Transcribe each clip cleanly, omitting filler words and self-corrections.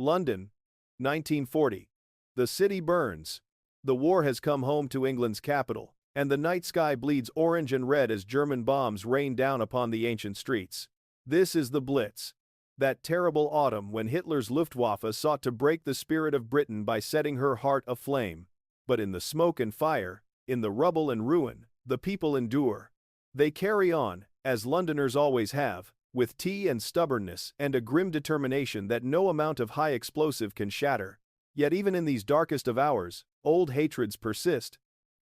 London, 1940. The city burns. The war has come home to England's capital, and the night sky bleeds orange and red as German bombs rain down upon the ancient streets. This is the Blitz. That terrible autumn when Hitler's Luftwaffe sought to break the spirit of Britain by setting her heart aflame. But in the smoke and fire, in the rubble and ruin, the people endure. They carry on, as Londoners always have, with tea and stubbornness and a grim determination that no amount of high explosive can shatter. Yet even in these darkest of hours, old hatreds persist.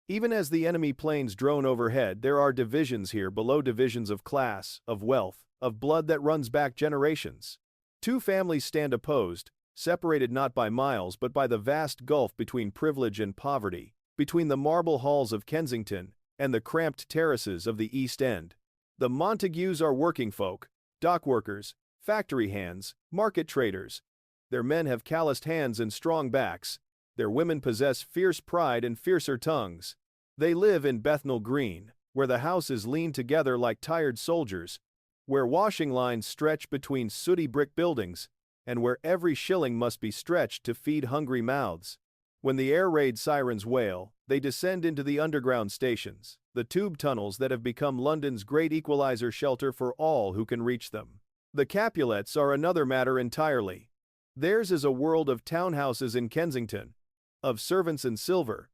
Even as the enemy planes drone overhead, there are divisions here below, divisions of class, of wealth, of blood that runs back generations. Two families stand opposed, separated not by miles but by the vast gulf between privilege and poverty, between the marble halls of Kensington and the cramped terraces of the East End. The Montagues are working folk, dock workers, factory hands, market traders. Their men have calloused hands and strong backs. Their women possess fierce pride and fiercer tongues. They live in Bethnal Green, where the houses lean together like tired soldiers, where washing lines stretch between sooty brick buildings, and where every shilling must be stretched to feed hungry mouths. When the air raid sirens wail, they descend into the underground stations, the tube tunnels that have become London's great equalizer shelter for all who can reach them. The Capulets are another matter entirely. Theirs is a world of townhouses in Kensington, of servants in silver,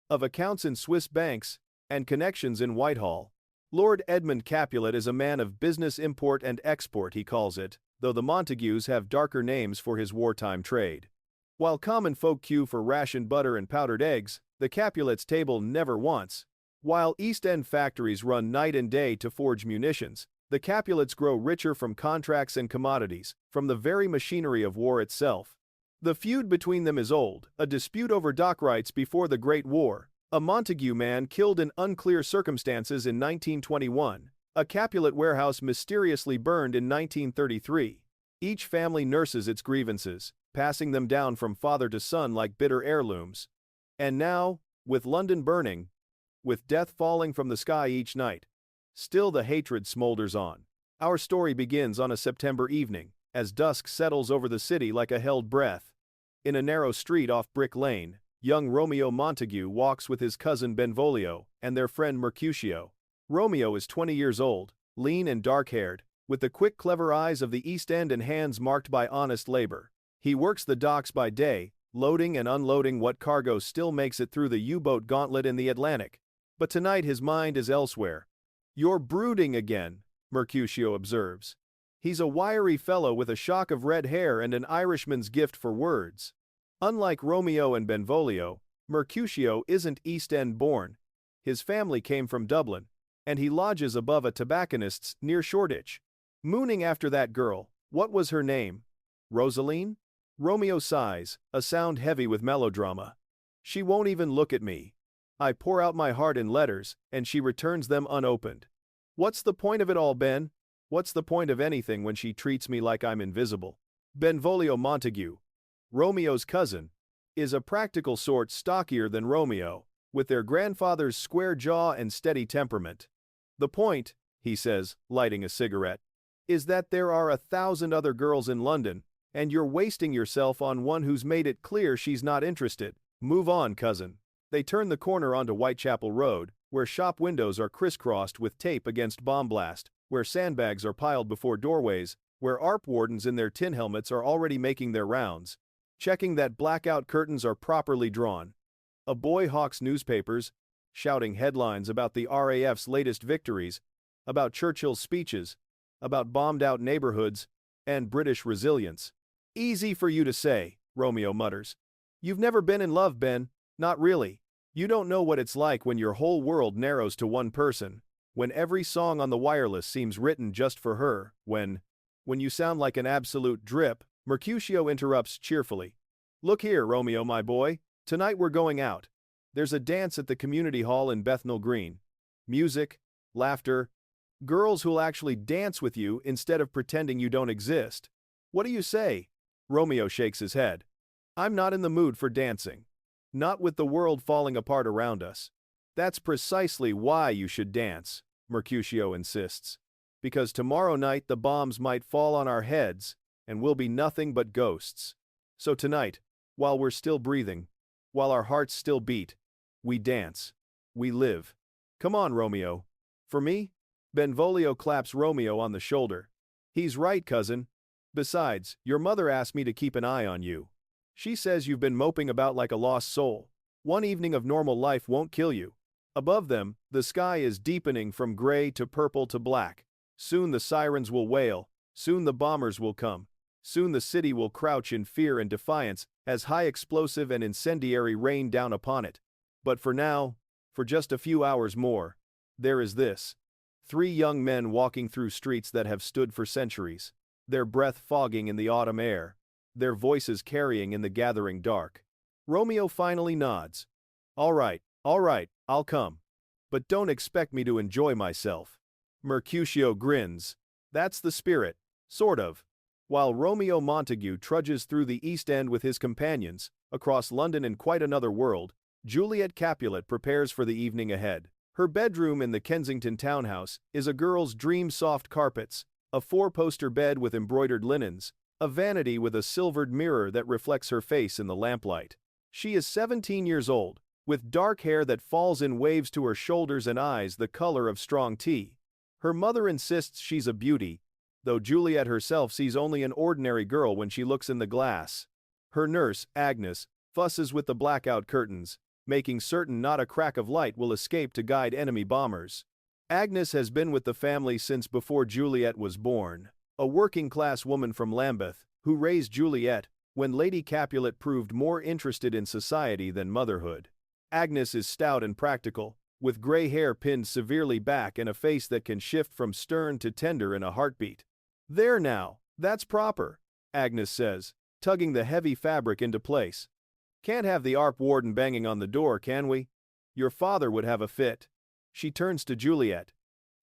of accounts in Swiss banks, and connections in Whitehall. Lord Edmund Capulet is a man of business, import and export he calls it, though the Montagues have darker names for his wartime trade. While common folk queue for rationed butter and powdered eggs, the Capulets' table never wants. While East End factories run night and day to forge munitions, the Capulets grow richer from contracts and commodities, from the very machinery of war itself. The feud between them is old, a dispute over dock rights before the Great War. A Montague man killed in unclear circumstances in 1921. A Capulet warehouse mysteriously burned in 1933. Each family nurses its grievances, passing them down from father to son like bitter heirlooms. And now, with London burning, with death falling from the sky each night, still the hatred smolders on. Our story begins on a September evening, as dusk settles over the city like a held breath. In a narrow street off Brick Lane, young Romeo Montague walks with his cousin Benvolio and their friend Mercutio. Romeo is 20 years old, lean and dark-haired, with the quick, clever eyes of the East End and hands marked by honest labor. He works the docks by day, loading and unloading what cargo still makes it through the U-boat gauntlet in the Atlantic. But tonight his mind is elsewhere. "You're brooding again," Mercutio observes. He's a wiry fellow with a shock of red hair and an Irishman's gift for words. Unlike Romeo and Benvolio, Mercutio isn't East End born. His family came from Dublin, and he lodges above a tobacconist's near Shoreditch. Mooning after that girl, what was her name? Rosaline? Romeo sighs, a sound heavy with melodrama. She won't even look at me. I pour out my heart in letters, and she returns them unopened. What's the point of it all, Ben? What's the point of anything when she treats me like I'm invisible? Benvolio Montague, Romeo's cousin, is a practical sort, stockier than Romeo, with their grandfather's square jaw and steady temperament. The point, he says, lighting a cigarette, is that there are 1,000 other girls in London, and you're wasting yourself on one who's made it clear she's not interested. Move on, cousin. They turn the corner onto Whitechapel Road, where shop windows are crisscrossed with tape against bomb blast, where sandbags are piled before doorways, where ARP wardens in their tin helmets are already making their rounds, checking that blackout curtains are properly drawn. A boy hawks newspapers, shouting headlines about the RAF's latest victories, about Churchill's speeches, about bombed-out neighborhoods, and British resilience. "Easy for you to say," Romeo mutters. "You've never been in love, Ben. Not really. You don't know what it's like when your whole world narrows to one person, when every song on the wireless seems written just for her, when you sound like an absolute drip." Mercutio interrupts cheerfully. "Look here, Romeo, my boy. Tonight we're going out. There's a dance at the community hall in Bethnal Green. Music, laughter, girls who'll actually dance with you instead of pretending you don't exist. What do you say?" Romeo shakes his head. "I'm not in the mood for dancing. Not with the world falling apart around us." "That's precisely why you should dance," Mercutio insists. "Because tomorrow night the bombs might fall on our heads, and we'll be nothing but ghosts." So tonight, while we're still breathing, while our hearts still beat, we dance. We live. Come on, Romeo. For me? Benvolio claps Romeo on the shoulder. He's right, cousin. Besides, your mother asked me to keep an eye on you. She says you've been moping about like a lost soul. One evening of normal life won't kill you. Above them, the sky is deepening from gray to purple to black. Soon the sirens will wail. Soon the bombers will come. Soon the city will crouch in fear and defiance as high explosive and incendiary rain down upon it. But for now, for just a few hours more, there is this. 3 young men walking through streets that have stood for centuries, their breath fogging in the autumn air, their voices carrying in the gathering dark. Romeo finally nods. All right, I'll come. But don't expect me to enjoy myself. Mercutio grins. That's the spirit, sort of. While Romeo Montague trudges through the East End with his companions, across London in quite another world, Juliet Capulet prepares for the evening ahead. Her bedroom in the Kensington townhouse is a girl's dream soft carpets, a 4-poster bed with embroidered linens, a vanity with a silvered mirror that reflects her face in the lamplight. She is 17 years old, with dark hair that falls in waves to her shoulders and eyes the color of strong tea. Her mother insists she's a beauty, though Juliet herself sees only an ordinary girl when she looks in the glass. Her nurse, Agnes, fusses with the blackout curtains, making certain not a crack of light will escape to guide enemy bombers. Agnes has been with the family since before Juliet was born, a working-class woman from Lambeth, who raised Juliet when Lady Capulet proved more interested in society than motherhood. Agnes is stout and practical, with gray hair pinned severely back and a face that can shift from stern to tender in a heartbeat. There now, that's proper, Agnes says, tugging the heavy fabric into place. Can't have the ARP warden banging on the door, can we? Your father would have a fit. She turns to Juliet.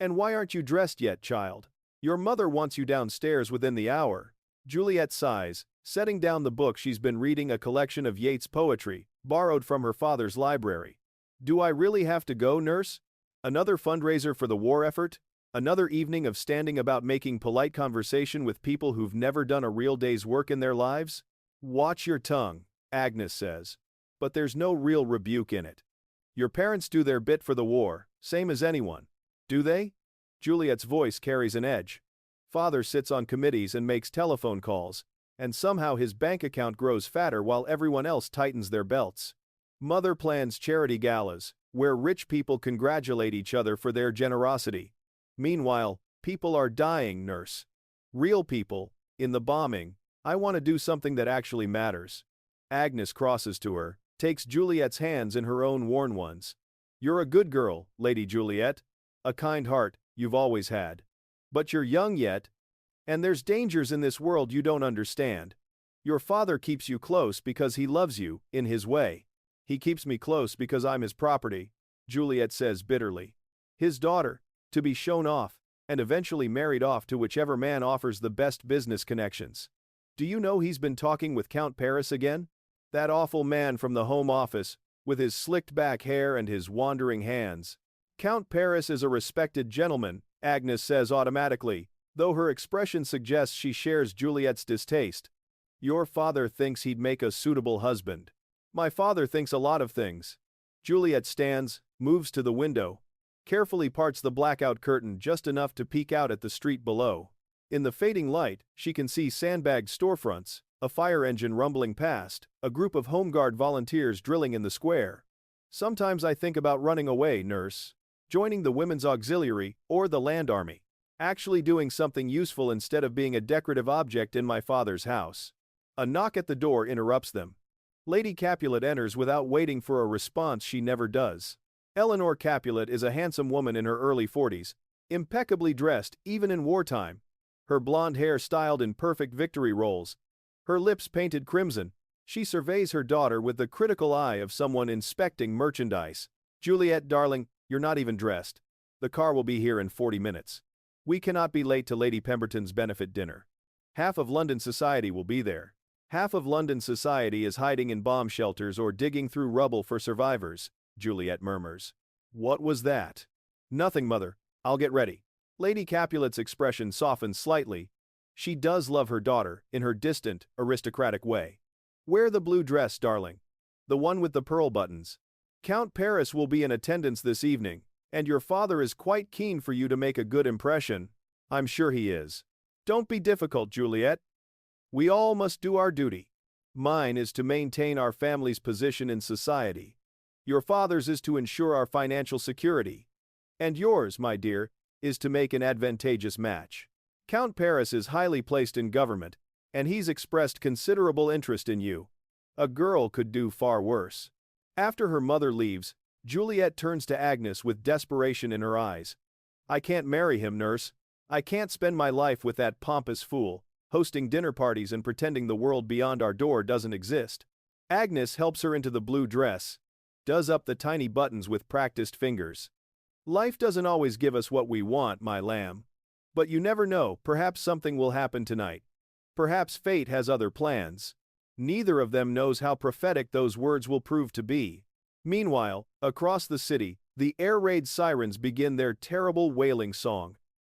And why aren't you dressed yet, child? Your mother wants you downstairs within the hour. Juliet sighs, setting down the book she's been reading, a collection of Yeats' poetry, borrowed from her father's library. Do I really have to go, nurse? Another fundraiser for the war effort? Another evening of standing about making polite conversation with people who've never done a real day's work in their lives? Watch your tongue, Agnes says. But there's no real rebuke in it. Your parents do their bit for the war, same as anyone. Do they? Juliet's voice carries an edge. Father sits on committees and makes telephone calls, and somehow his bank account grows fatter while everyone else tightens their belts. Mother plans charity galas, where rich people congratulate each other for their generosity. Meanwhile, people are dying, nurse. Real people, in the bombing. I want to do something that actually matters. Agnes crosses to her, takes Juliet's hands in her own worn ones. You're a good girl, Lady Juliet. A kind heart, you've always had. But you're young yet, and there's dangers in this world you don't understand. Your father keeps you close because he loves you, in his way. He keeps me close because I'm his property, Juliet says bitterly. His daughter, to be shown off, and eventually married off to whichever man offers the best business connections. Do you know he's been talking with Count Paris again? That awful man from the Home Office, with his slicked back hair and his wandering hands. Count Paris is a respected gentleman, Agnes says automatically, though her expression suggests she shares Juliet's distaste. Your father thinks he'd make a suitable husband. My father thinks a lot of things. Juliet stands, moves to the window, carefully parts the blackout curtain just enough to peek out at the street below. In the fading light, she can see sandbagged storefronts, a fire engine rumbling past, a group of Home Guard volunteers drilling in the square. Sometimes I think about running away, nurse. Joining the Women's Auxiliary or the Land Army. Actually doing something useful instead of being a decorative object in my father's house. A knock at the door interrupts them. Lady Capulet enters without waiting for a response. She never does. Eleanor Capulet is a handsome woman in her early 40s, impeccably dressed even in wartime. Her blonde hair styled in perfect victory rolls. Her lips painted crimson. She surveys her daughter with the critical eye of someone inspecting merchandise. Juliet, darling, you're not even dressed. The car will be here in 40 minutes. We cannot be late to Lady Pemberton's benefit dinner. Half of London society will be there. Half of London society is hiding in bomb shelters or digging through rubble for survivors, Juliet murmurs. What was that? Nothing, mother. I'll get ready. Lady Capulet's expression softens slightly. She does love her daughter, in her distant, aristocratic way. Wear the blue dress, darling. The one with the pearl buttons. Count Paris will be in attendance this evening, and your father is quite keen for you to make a good impression. I'm sure he is. Don't be difficult, Juliet. We all must do our duty. Mine is to maintain our family's position in society. Your father's is to ensure our financial security. And yours, my dear, is to make an advantageous match. Count Paris is highly placed in government, and he's expressed considerable interest in you. A girl could do far worse. After her mother leaves, Juliet turns to Agnes with desperation in her eyes. I can't marry him, nurse. I can't spend my life with that pompous fool, hosting dinner parties and pretending the world beyond our door doesn't exist. Agnes helps her into the blue dress, does up the tiny buttons with practiced fingers. Life doesn't always give us what we want, my lamb. But you never know, perhaps something will happen tonight. Perhaps fate has other plans. Neither of them knows how prophetic those words will prove to be. Meanwhile, across the city, the air raid sirens begin their terrible wailing song.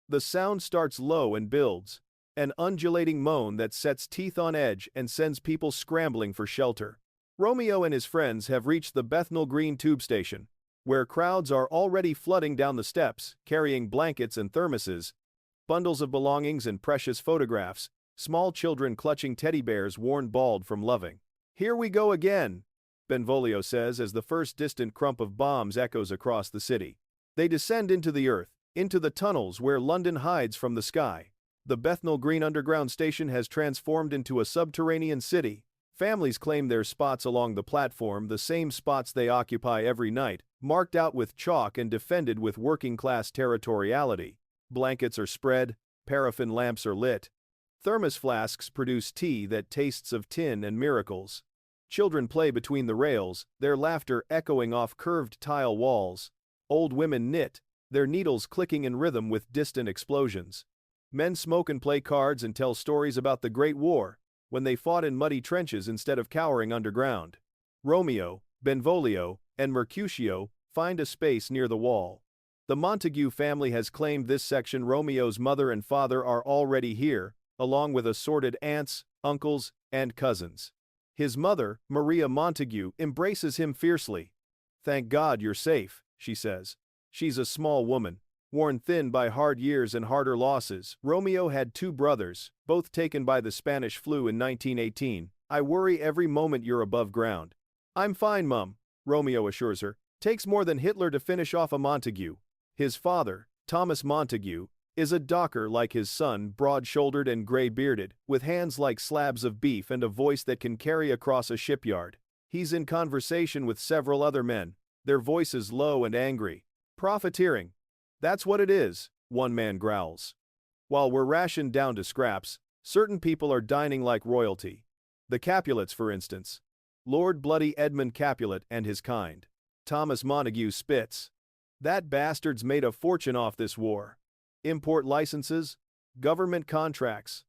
The sound starts low and builds, an undulating moan that sets teeth on edge and sends people scrambling for shelter. Romeo and his friends have reached the Bethnal Green tube station, where crowds are already flooding down the steps, carrying blankets and thermoses, bundles of belongings and precious photographs, small children clutching teddy bears worn bald from loving. Here we go again, Benvolio says as the first distant crump of bombs echoes across the city. They descend into the earth, into the tunnels where London hides from the sky. The Bethnal Green underground station has transformed into a subterranean city. Families claim their spots along the platform, the same spots they occupy every night, marked out with chalk and defended with working-class territoriality. Blankets are spread, paraffin lamps are lit. Thermos flasks produce tea that tastes of tin and miracles. Children play between the rails, their laughter echoing off curved tile walls. Old women knit, their needles clicking in rhythm with distant explosions. Men smoke and play cards and tell stories about the Great War, when they fought in muddy trenches instead of cowering underground. Romeo, Benvolio, and Mercutio find a space near the wall. The Montague family has claimed this section. Romeo's mother and father are already here, along with assorted aunts, uncles, and cousins. His mother, Maria Montague, embraces him fiercely. "Thank God you're safe," she says. She's a small woman, worn thin by hard years and harder losses. Romeo had 2 brothers, both taken by the Spanish flu in 1918. "I worry every moment you're above ground." "I'm fine, Mum," Romeo assures her. Takes more than Hitler to finish off a Montague. His father, Thomas Montague, is a docker like his son, broad-shouldered and gray-bearded, with hands like slabs of beef and a voice that can carry across a shipyard. He's in conversation with several other men, their voices low and angry. "Profiteering. That's what it is," one man growls. "While we're rationed down to scraps, certain people are dining like royalty. The Capulets, for instance. Lord Bloody Edmund Capulet and his kind." Thomas Montague spits. "That bastard's made a fortune off this war. Import licenses, government contracts,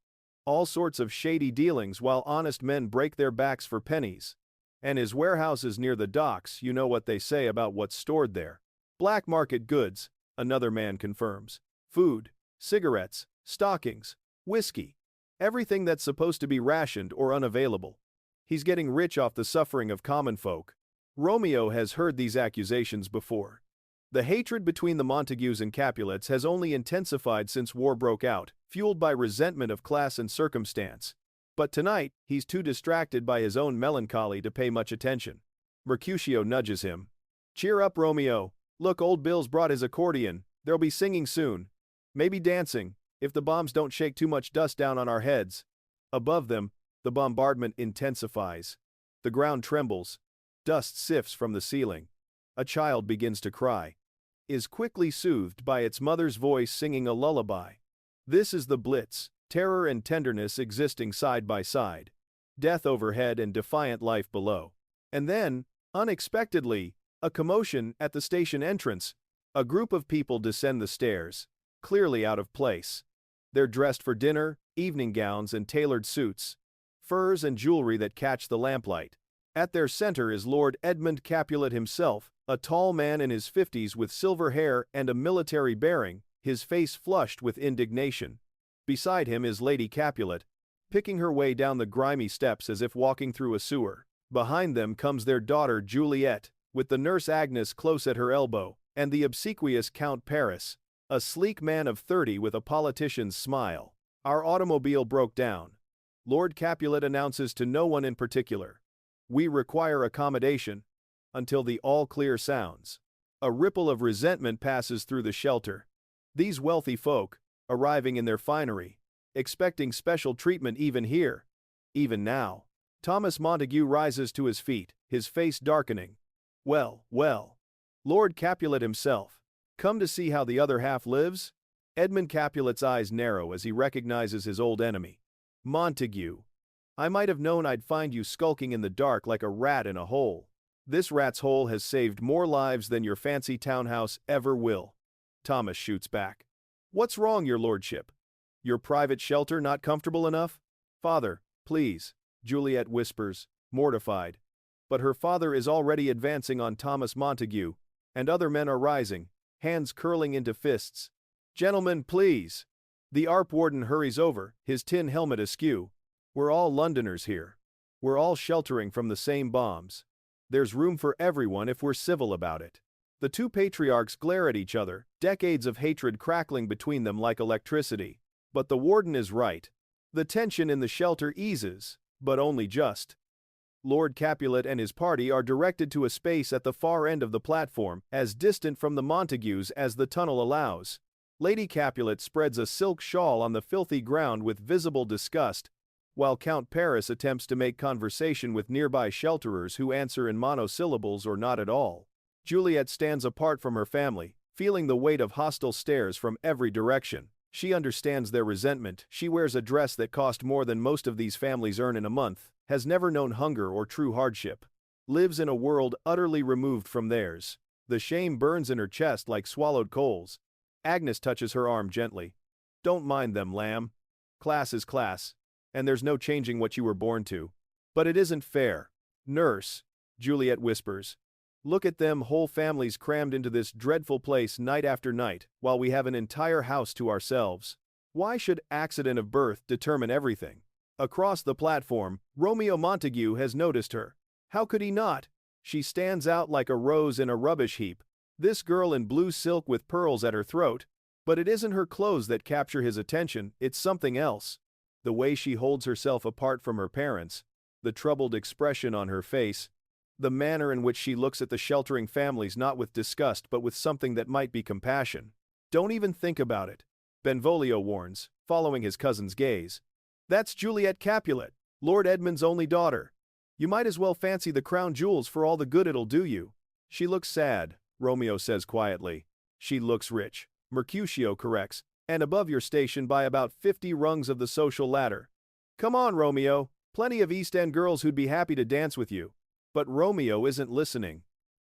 all sorts of shady dealings while honest men break their backs for pennies. And his warehouse is near the docks. You know what they say about what's stored there. Black market goods," another man confirms. "Food, cigarettes, stockings, whiskey. Everything that's supposed to be rationed or unavailable. He's getting rich off the suffering of common folk." Romeo has heard these accusations before. The hatred between the Montagues and Capulets has only intensified since war broke out, fueled by resentment of class and circumstance. But tonight, he's too distracted by his own melancholy to pay much attention. Mercutio nudges him. "Cheer up, Romeo. Look, old Bill's brought his accordion. There'll be singing soon. Maybe dancing, if the bombs don't shake too much dust down on our heads." Above them, the bombardment intensifies. The ground trembles. Dust sifts from the ceiling. A child begins to cry. Is quickly soothed by its mother's voice singing a lullaby. This is the Blitz, terror and tenderness existing side by side. Death overhead and defiant life below. And then, unexpectedly, a commotion at the station entrance. A group of people descend the stairs, clearly out of place. They're dressed for dinner, evening gowns and tailored suits, furs and jewelry that catch the lamplight. At their center is Lord Edmund Capulet himself, a tall man in his 50s with silver hair and a military bearing, his face flushed with indignation. Beside him is Lady Capulet, picking her way down the grimy steps as if walking through a sewer. Behind them comes their daughter Juliet, with the nurse Agnes close at her elbow, and the obsequious Count Paris, a sleek man of 30 with a politician's smile. Our automobile broke down. Lord Capulet announces to no one in particular. We require accommodation, until the all-clear sounds. A ripple of resentment passes through the shelter. These wealthy folk, arriving in their finery, expecting special treatment even here, even now. Thomas Montague rises to his feet, his face darkening. Well, well. Lord Capulet himself. Come to see how the other half lives? Edmund Capulet's eyes narrow as he recognizes his old enemy. Montague. I might have known I'd find you skulking in the dark like a rat in a hole. This rat's hole has saved more lives than your fancy townhouse ever will. Thomas shoots back. What's wrong, your lordship? Your private shelter not comfortable enough? Father, please, Juliet whispers, mortified. But her father is already advancing on Thomas Montague, and other men are rising, hands curling into fists. Gentlemen, please. The ARP warden hurries over, his tin helmet askew. We're all Londoners here. We're all sheltering from the same bombs. There's room for everyone if we're civil about it. The two patriarchs glare at each other, decades of hatred crackling between them like electricity. But the warden is right. The tension in the shelter eases, but only just. Lord Capulet and his party are directed to a space at the far end of the platform, as distant from the Montagues as the tunnel allows. Lady Capulet spreads a silk shawl on the filthy ground with visible disgust, while Count Paris attempts to make conversation with nearby shelterers who answer in monosyllables or not at all. Juliet stands apart from her family, feeling the weight of hostile stares from every direction. She understands their resentment. She wears a dress that cost more than most of these families earn in a month, has never known hunger or true hardship, lives in a world utterly removed from theirs. The shame burns in her chest like swallowed coals. Agnes touches her arm gently. Don't mind them, lamb. Class is class, and there's no changing what you were born to. But it isn't fair. Nurse, Juliet whispers. Look at them whole families crammed into this dreadful place night after night, while we have an entire house to ourselves. Why should accident of birth determine everything? Across the platform, Romeo Montague has noticed her. How could he not? She stands out like a rose in a rubbish heap. This girl in blue silk with pearls at her throat. But it isn't her clothes that capture his attention, it's something else. The way she holds herself apart from her parents, the troubled expression on her face, the manner in which she looks at the sheltering families not with disgust but with something that might be compassion. Don't even think about it, Benvolio warns, following his cousin's gaze. That's Juliet Capulet, Lord Edmund's only daughter. You might as well fancy the crown jewels for all the good it'll do you. She looks sad, Romeo says quietly. She looks rich, Mercutio corrects, and above your station by about 50 rungs of the social ladder. Come on, Romeo, plenty of East End girls who'd be happy to dance with you. But Romeo isn't listening.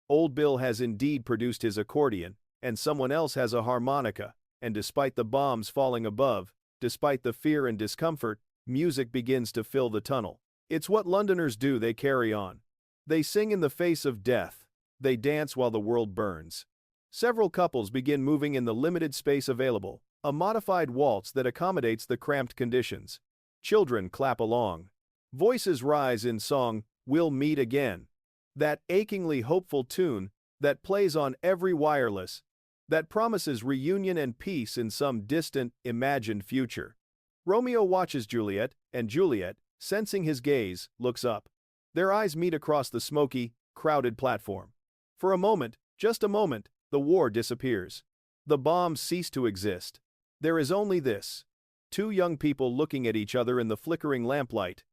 Old Bill has indeed produced his accordion, and someone else has a harmonica, and despite the bombs falling above, despite the fear and discomfort, music begins to fill the tunnel. It's what Londoners do, they carry on. They sing in the face of death. They dance while the world burns. Several couples begin moving in the limited space available, a modified waltz that accommodates the cramped conditions. Children clap along. Voices rise in song, We'll Meet Again. That achingly hopeful tune that plays on every wireless, that promises reunion and peace in some distant, imagined future. Romeo watches Juliet, and Juliet, sensing his gaze, looks up. Their eyes meet across the smoky, crowded platform. For a moment, just a moment, the war disappears. The bombs cease to exist. There is only this. Two young people looking at each other in the flickering lamplight,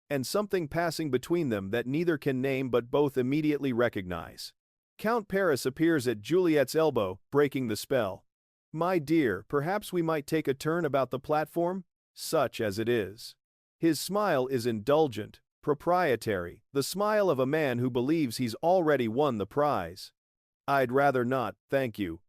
and something passing between them that neither can name but both immediately recognize. Count Paris appears at Juliet's elbow, breaking the spell. My dear, perhaps we might take a turn about the platform, such as it is. His smile is indulgent, proprietary, the smile of a man who believes he's already won the prize. I'd rather not, thank you,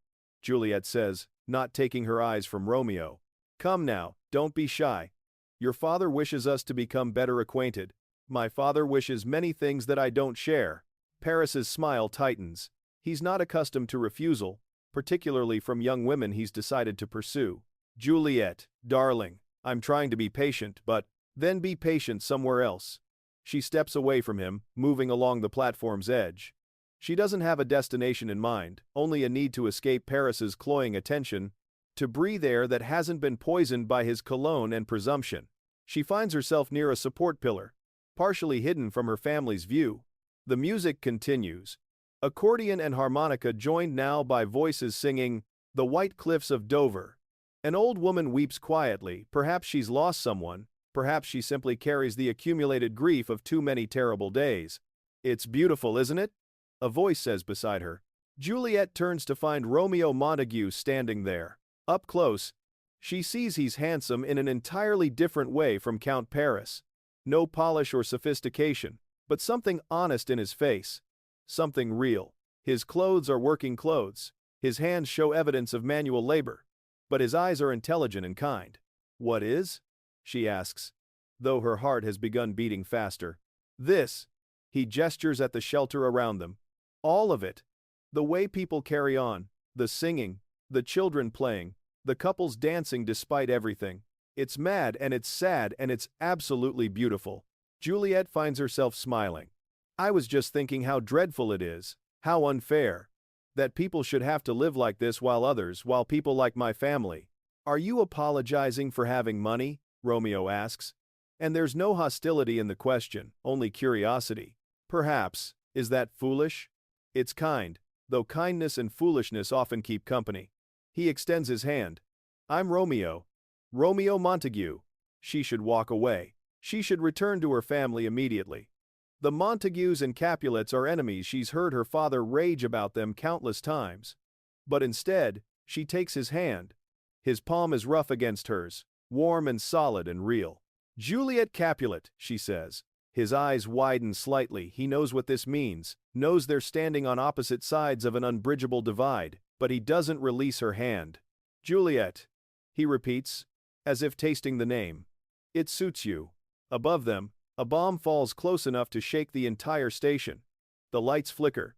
Juliet says, not taking her eyes from Romeo. Come now, don't be shy. Your father wishes us to become better acquainted. My father wishes many things that I don't share. Paris's smile tightens. He's not accustomed to refusal, particularly from young women he's decided to pursue. Juliet, darling, I'm trying to be patient, but Then be patient somewhere else. She steps away from him, moving along the platform's edge. She doesn't have a destination in mind, only a need to escape Paris's cloying attention, to breathe air that hasn't been poisoned by his cologne and presumption. She finds herself near a support pillar, partially hidden from her family's view. The music continues. Accordion and harmonica joined now by voices singing, "The White Cliffs of Dover." An old woman weeps quietly, perhaps she's lost someone, perhaps she simply carries the accumulated grief of too many terrible days. "It's beautiful, isn't it?" a voice says beside her. Juliet turns to find Romeo Montague standing there. Up close, she sees he's handsome in an entirely different way from Count Paris. No polish or sophistication, but something honest in his face. Something real. His clothes are working clothes. His hands show evidence of manual labor. But his eyes are intelligent and kind. "What is?" she asks, though her heart has begun beating faster. "This." He gestures at the shelter around them. All of it. The way people carry on, the singing, the children playing, the couples dancing despite everything. It's mad and it's sad and it's absolutely beautiful. Juliet finds herself smiling. "I was just thinking how dreadful it is, how unfair, that people should have to live like this while people like my family." "Are you apologizing for having money?" Romeo asks. And there's no hostility in the question, only curiosity. Perhaps. Is that foolish? It's kind, though kindness and foolishness often keep company. He extends his hand. "I'm Romeo. Romeo Montague." She should walk away. She should return to her family immediately. The Montagues and Capulets are enemies. She's heard her father rage about them countless times. But instead, she takes his hand. His palm is rough against hers, warm and solid and real. "Juliet Capulet," she says. His eyes widen slightly. He knows what this means, knows they're standing on opposite sides of an unbridgeable divide, but he doesn't release her hand. "Juliet," he repeats, as if tasting the name. "It suits you." Above them, a bomb falls close enough to shake the entire station. The lights flicker.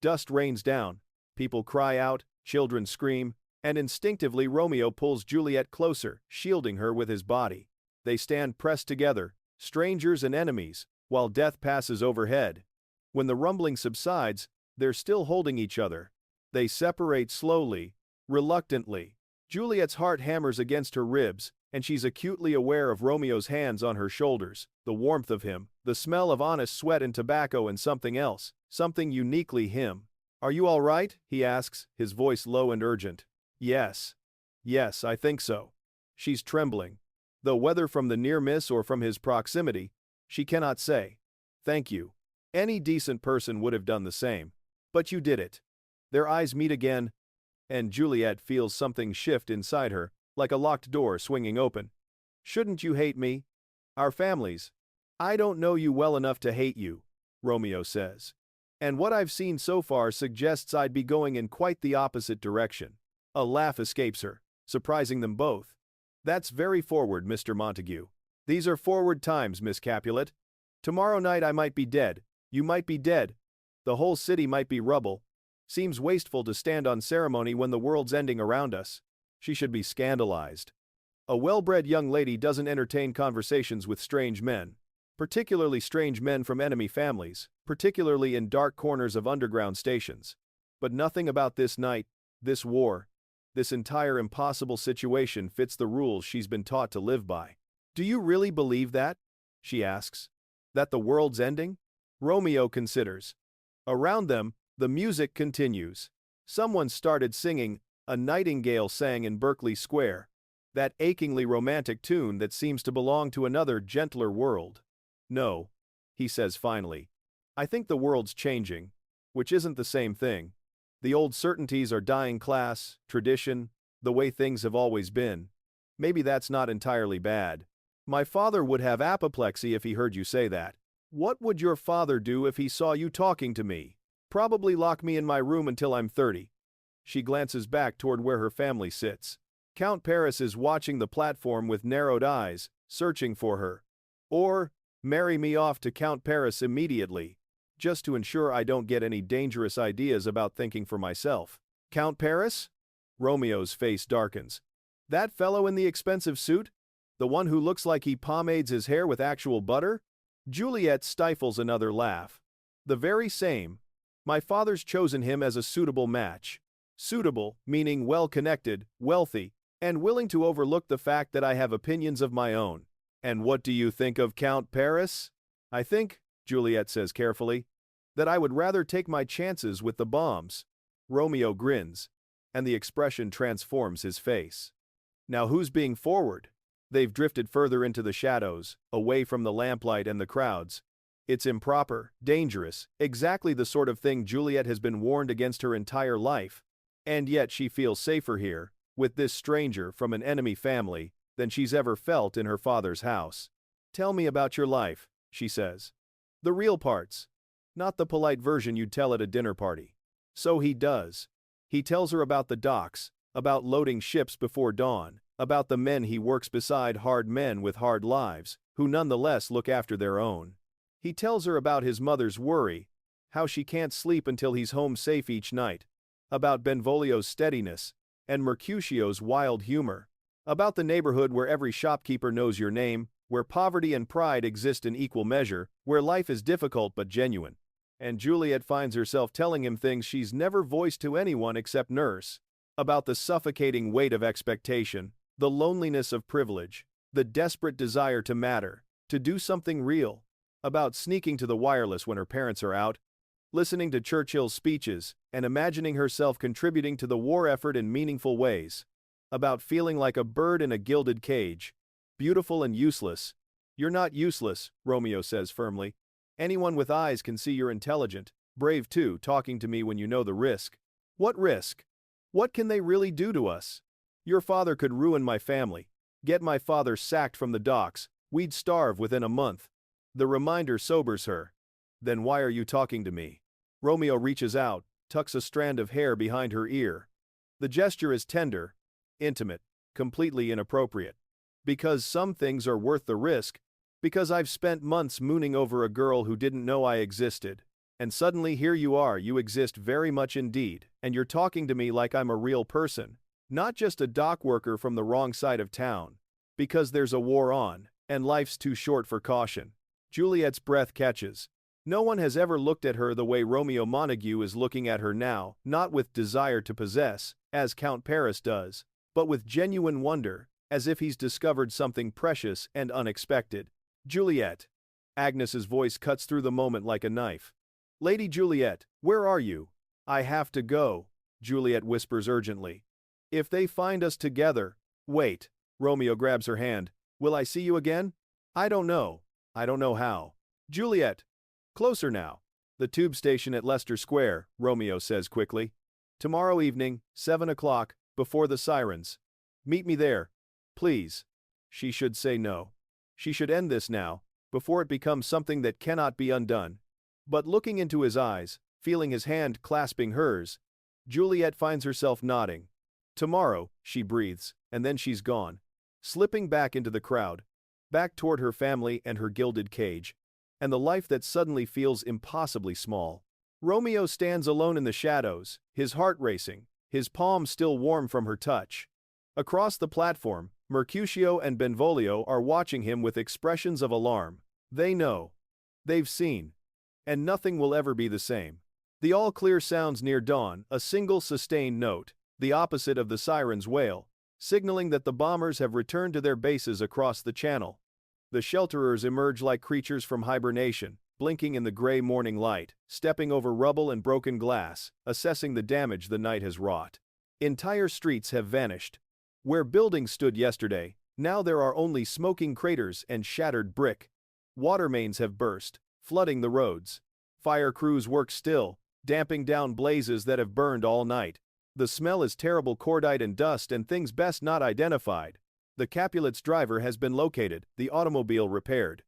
Dust rains down. People cry out, children scream, and instinctively Romeo pulls Juliet closer, shielding her with his body. They stand pressed together, strangers and enemies, while death passes overhead. When the rumbling subsides, they're still holding each other. They separate slowly, reluctantly. Juliet's heart hammers against her ribs, and she's acutely aware of Romeo's hands on her shoulders, the warmth of him, the smell of honest sweat and tobacco, and something else, something uniquely him. "Are you all right?" he asks, his voice low and urgent. "Yes. Yes, I think so." She's trembling. Though whether from the near miss or from his proximity, she cannot say. "Thank you. Any decent person would have done the same. But you did it." Their eyes meet again, and Juliet feels something shift inside her, like a locked door swinging open. "Shouldn't you hate me? Our families?" "I don't know you well enough to hate you," Romeo says. "And what I've seen so far suggests I'd be going in quite the opposite direction." A laugh escapes her, surprising them both. "That's very forward, Mr. Montague." "These are forward times, Miss Capulet. Tomorrow night I might be dead. You might be dead. The whole city might be rubble. Seems wasteful to stand on ceremony when the world's ending around us." She should be scandalized. A well-bred young lady doesn't entertain conversations with strange men, particularly strange men from enemy families, particularly in dark corners of underground stations. But nothing about this night, this war, this entire impossible situation fits the rules she's been taught to live by. "Do you really believe that?" she asks. "That the world's ending?" Romeo considers. Around them, the music continues. Someone started singing, "A Nightingale Sang in Berkeley Square," that achingly romantic tune that seems to belong to another, gentler world. "No," he says finally. "I think the world's changing, which isn't the same thing. The old certainties are dying: class, tradition, the way things have always been. Maybe that's not entirely bad. My father would have apoplexy if he heard you say that." "What would your father do if he saw you talking to me?" "Probably lock me in my room until I'm 30. She glances back toward where her family sits. Count Paris is watching the platform with narrowed eyes, searching for her. Or, marry me off to Count Paris immediately, just to ensure I don't get any dangerous ideas about thinking for myself. "Count Paris?" Romeo's face darkens. "That fellow in the expensive suit? The one who looks like he pomades his hair with actual butter? Juliet stifles another laugh. The very same. My father's chosen him as a suitable match. Suitable, meaning well-connected, wealthy, and willing to overlook the fact that I have opinions of my own. And what do you think of Count Paris? I think, Juliet says carefully, that I would rather take my chances with the bombs. Romeo grins, and the expression transforms his face. Now who's being forward? They've drifted further into the shadows, away from the lamplight and the crowds. It's improper, dangerous, exactly the sort of thing Juliet has been warned against her entire life. And yet she feels safer here, with this stranger from an enemy family, than she's ever felt in her father's house. Tell me about your life, she says. The real parts. Not the polite version you'd tell at a dinner party. So he does. He tells her about the docks, about loading ships before dawn, about the men he works beside, hard men with hard lives, who nonetheless look after their own. He tells her about his mother's worry, how she can't sleep until he's home safe each night, about Benvolio's steadiness, and Mercutio's wild humor, about the neighborhood where every shopkeeper knows your name, where poverty and pride exist in equal measure, where life is difficult but genuine. And Juliet finds herself telling him things she's never voiced to anyone except Nurse, about the suffocating weight of expectation, the loneliness of privilege, the desperate desire to matter, to do something real, about sneaking to the wireless when her parents are out, listening to Churchill's speeches, and imagining herself contributing to the war effort in meaningful ways, about feeling like a bird in a gilded cage, beautiful and useless. You're not useless, Romeo says firmly. Anyone with eyes can see you're intelligent, brave too, talking to me when you know the risk. What risk? What can they really do to us? Your father could ruin my family, get my father sacked from the docks, we'd starve within a month. The reminder sobers her. Then why are you talking to me? Romeo reaches out, tucks a strand of hair behind her ear. The gesture is tender, intimate, completely inappropriate. Because some things are worth the risk, because I've spent months mooning over a girl who didn't know I existed, and suddenly here you are, you exist very much indeed, and you're talking to me like I'm a real person, not just a dock worker from the wrong side of town, because there's a war on, and life's too short for caution. Juliet's breath catches. No one has ever looked at her the way Romeo Montague is looking at her now, not with desire to possess, as Count Paris does, but with genuine wonder, as if he's discovered something precious and unexpected. Juliet. Agnes's voice cuts through the moment like a knife. Lady Juliet, where are you? I have to go, Juliet whispers urgently. If they find us together. Wait. Romeo grabs her hand. Will I see you again? I don't know. I don't know how. Juliet. Closer now. The tube station at Leicester Square, Romeo says quickly. Tomorrow evening, 7 o'clock, before the sirens. Meet me there. Please. She should say no. She should end this now, before it becomes something that cannot be undone. But looking into his eyes, feeling his hand clasping hers, Juliet finds herself nodding. Tomorrow, she breathes, and then she's gone, slipping back into the crowd, back toward her family and her gilded cage, and the life that suddenly feels impossibly small. Romeo stands alone in the shadows, his heart racing, his palm still warm from her touch. Across the platform, Mercutio and Benvolio are watching him with expressions of alarm. They know. They've seen. And nothing will ever be the same. The all-clear sounds near dawn, a single sustained note, the opposite of the siren's wail, signaling that the bombers have returned to their bases across the channel. The shelterers emerge like creatures from hibernation, blinking in the gray morning light, stepping over rubble and broken glass, assessing the damage the night has wrought. Entire streets have vanished. Where buildings stood yesterday, now there are only smoking craters and shattered brick. Water mains have burst, flooding the roads. Fire crews work still, damping down blazes that have burned all night. The smell is terrible cordite and dust and things best not identified. The Capulets driver has been located, the automobile repaired.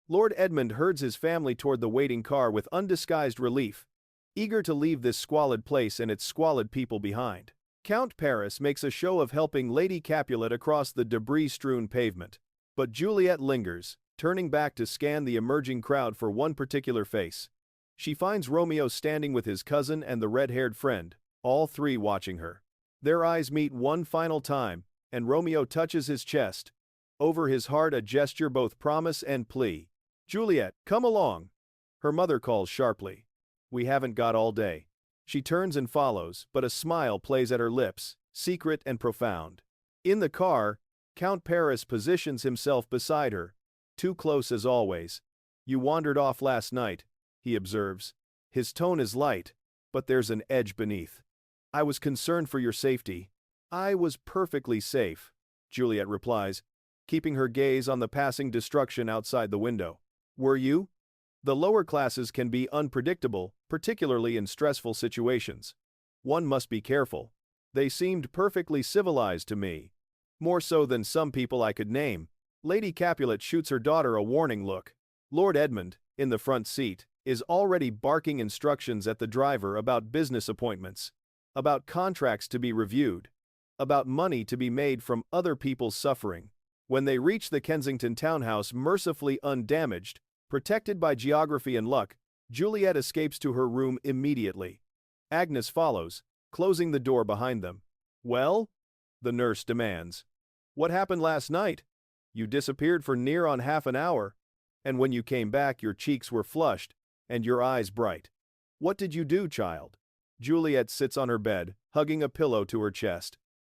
Lord Edmund herds his family toward the waiting car with undisguised relief, eager to leave this squalid place and its squalid people behind. Count Paris makes a show of helping Lady Capulet across the debris-strewn pavement. But Juliet lingers, turning back to scan the emerging crowd for one particular face. She finds Romeo standing with his cousin and the red-haired friend, all three watching her. Their eyes meet one final time, and Romeo touches his chest. over his heart a gesture both promise and plea. "Juliet, come along." Her mother calls sharply. "We haven't got all day." She turns and follows, but a smile plays at her lips, secret and profound. In the car, Count Paris positions himself beside her, too close as always. "You wandered off last night," he observes. His tone is light, but there's an edge beneath. "I was concerned for your safety." "I was perfectly safe," Juliet replies, keeping her gaze on the passing destruction outside the window. "Were you?" The lower classes can be unpredictable, particularly in stressful situations. One must be careful. They seemed perfectly civilized to me. More so than some people I could name. Lady Capulet shoots her daughter a warning look. Lord Edmund, in the front seat, is already barking instructions at the driver about business appointments, about contracts to be reviewed, about money to be made from other people's suffering. When they reach the Kensington townhouse mercifully undamaged, protected by geography and luck, Juliet escapes to her room immediately. Agnes follows, closing the door behind them. "Well?" the nurse demands. "What happened last night? You disappeared for near on half an hour, and when you came back your cheeks were flushed, and your eyes bright. What did you do, child?" Juliet sits on her bed, hugging a pillow to her chest.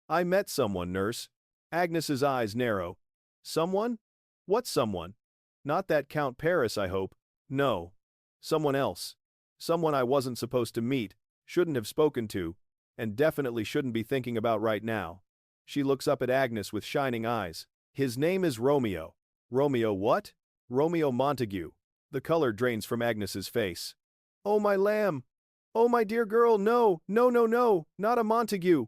"I met someone, nurse." Agnes's eyes narrow. "Someone? What someone? Not that Count Paris, I hope." "No. Someone else. Someone I wasn't supposed to meet, shouldn't have spoken to, and definitely shouldn't be thinking about right now." She looks up at Agnes with shining eyes. "His name is Romeo." "Romeo what?" "Romeo Montague." The color drains from Agnes's face. "Oh, my lamb! Oh, my dear girl, no, no, no, no, not a Montague.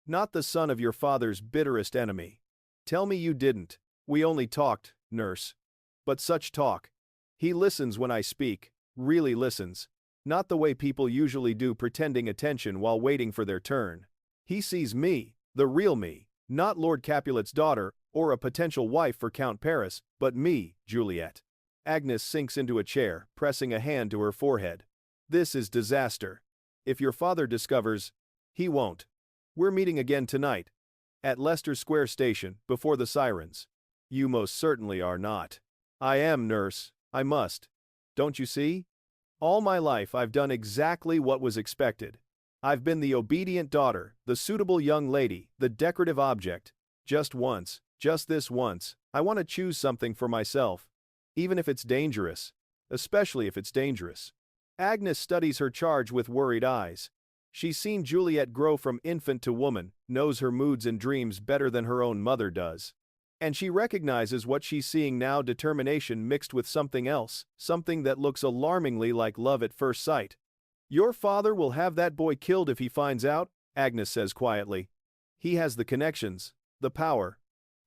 Not the son of your father's bitterest enemy. Tell me you didn't." "We only talked, nurse." "But such talk. He listens when I speak, really listens. Not the way people usually do, pretending attention while waiting for their turn. He sees me, the real me, not Lord Capulet's daughter, or a potential wife for Count Paris, but me, Juliet." Agnes sinks into a chair, pressing a hand to her forehead. "This is disaster. If your father discovers..." "He won't. We're meeting again tonight. At Leicester Square Station, before the sirens." "You most certainly are not." "I am, nurse. I must. Don't you see? All my life I've done exactly what was expected. I've been the obedient daughter, the suitable young lady, the decorative object. Just once, just this once, I want to choose something for myself. Even if it's dangerous. Especially if it's dangerous." Agnes studies her charge with worried eyes. She's seen Juliet grow from infant to woman, knows her moods and dreams better than her own mother does. And she recognizes what she's seeing now: determination mixed with something else, something that looks alarmingly like love at first sight. "Your father will have that boy killed if he finds out," Agnes says quietly. "He has the connections, the power.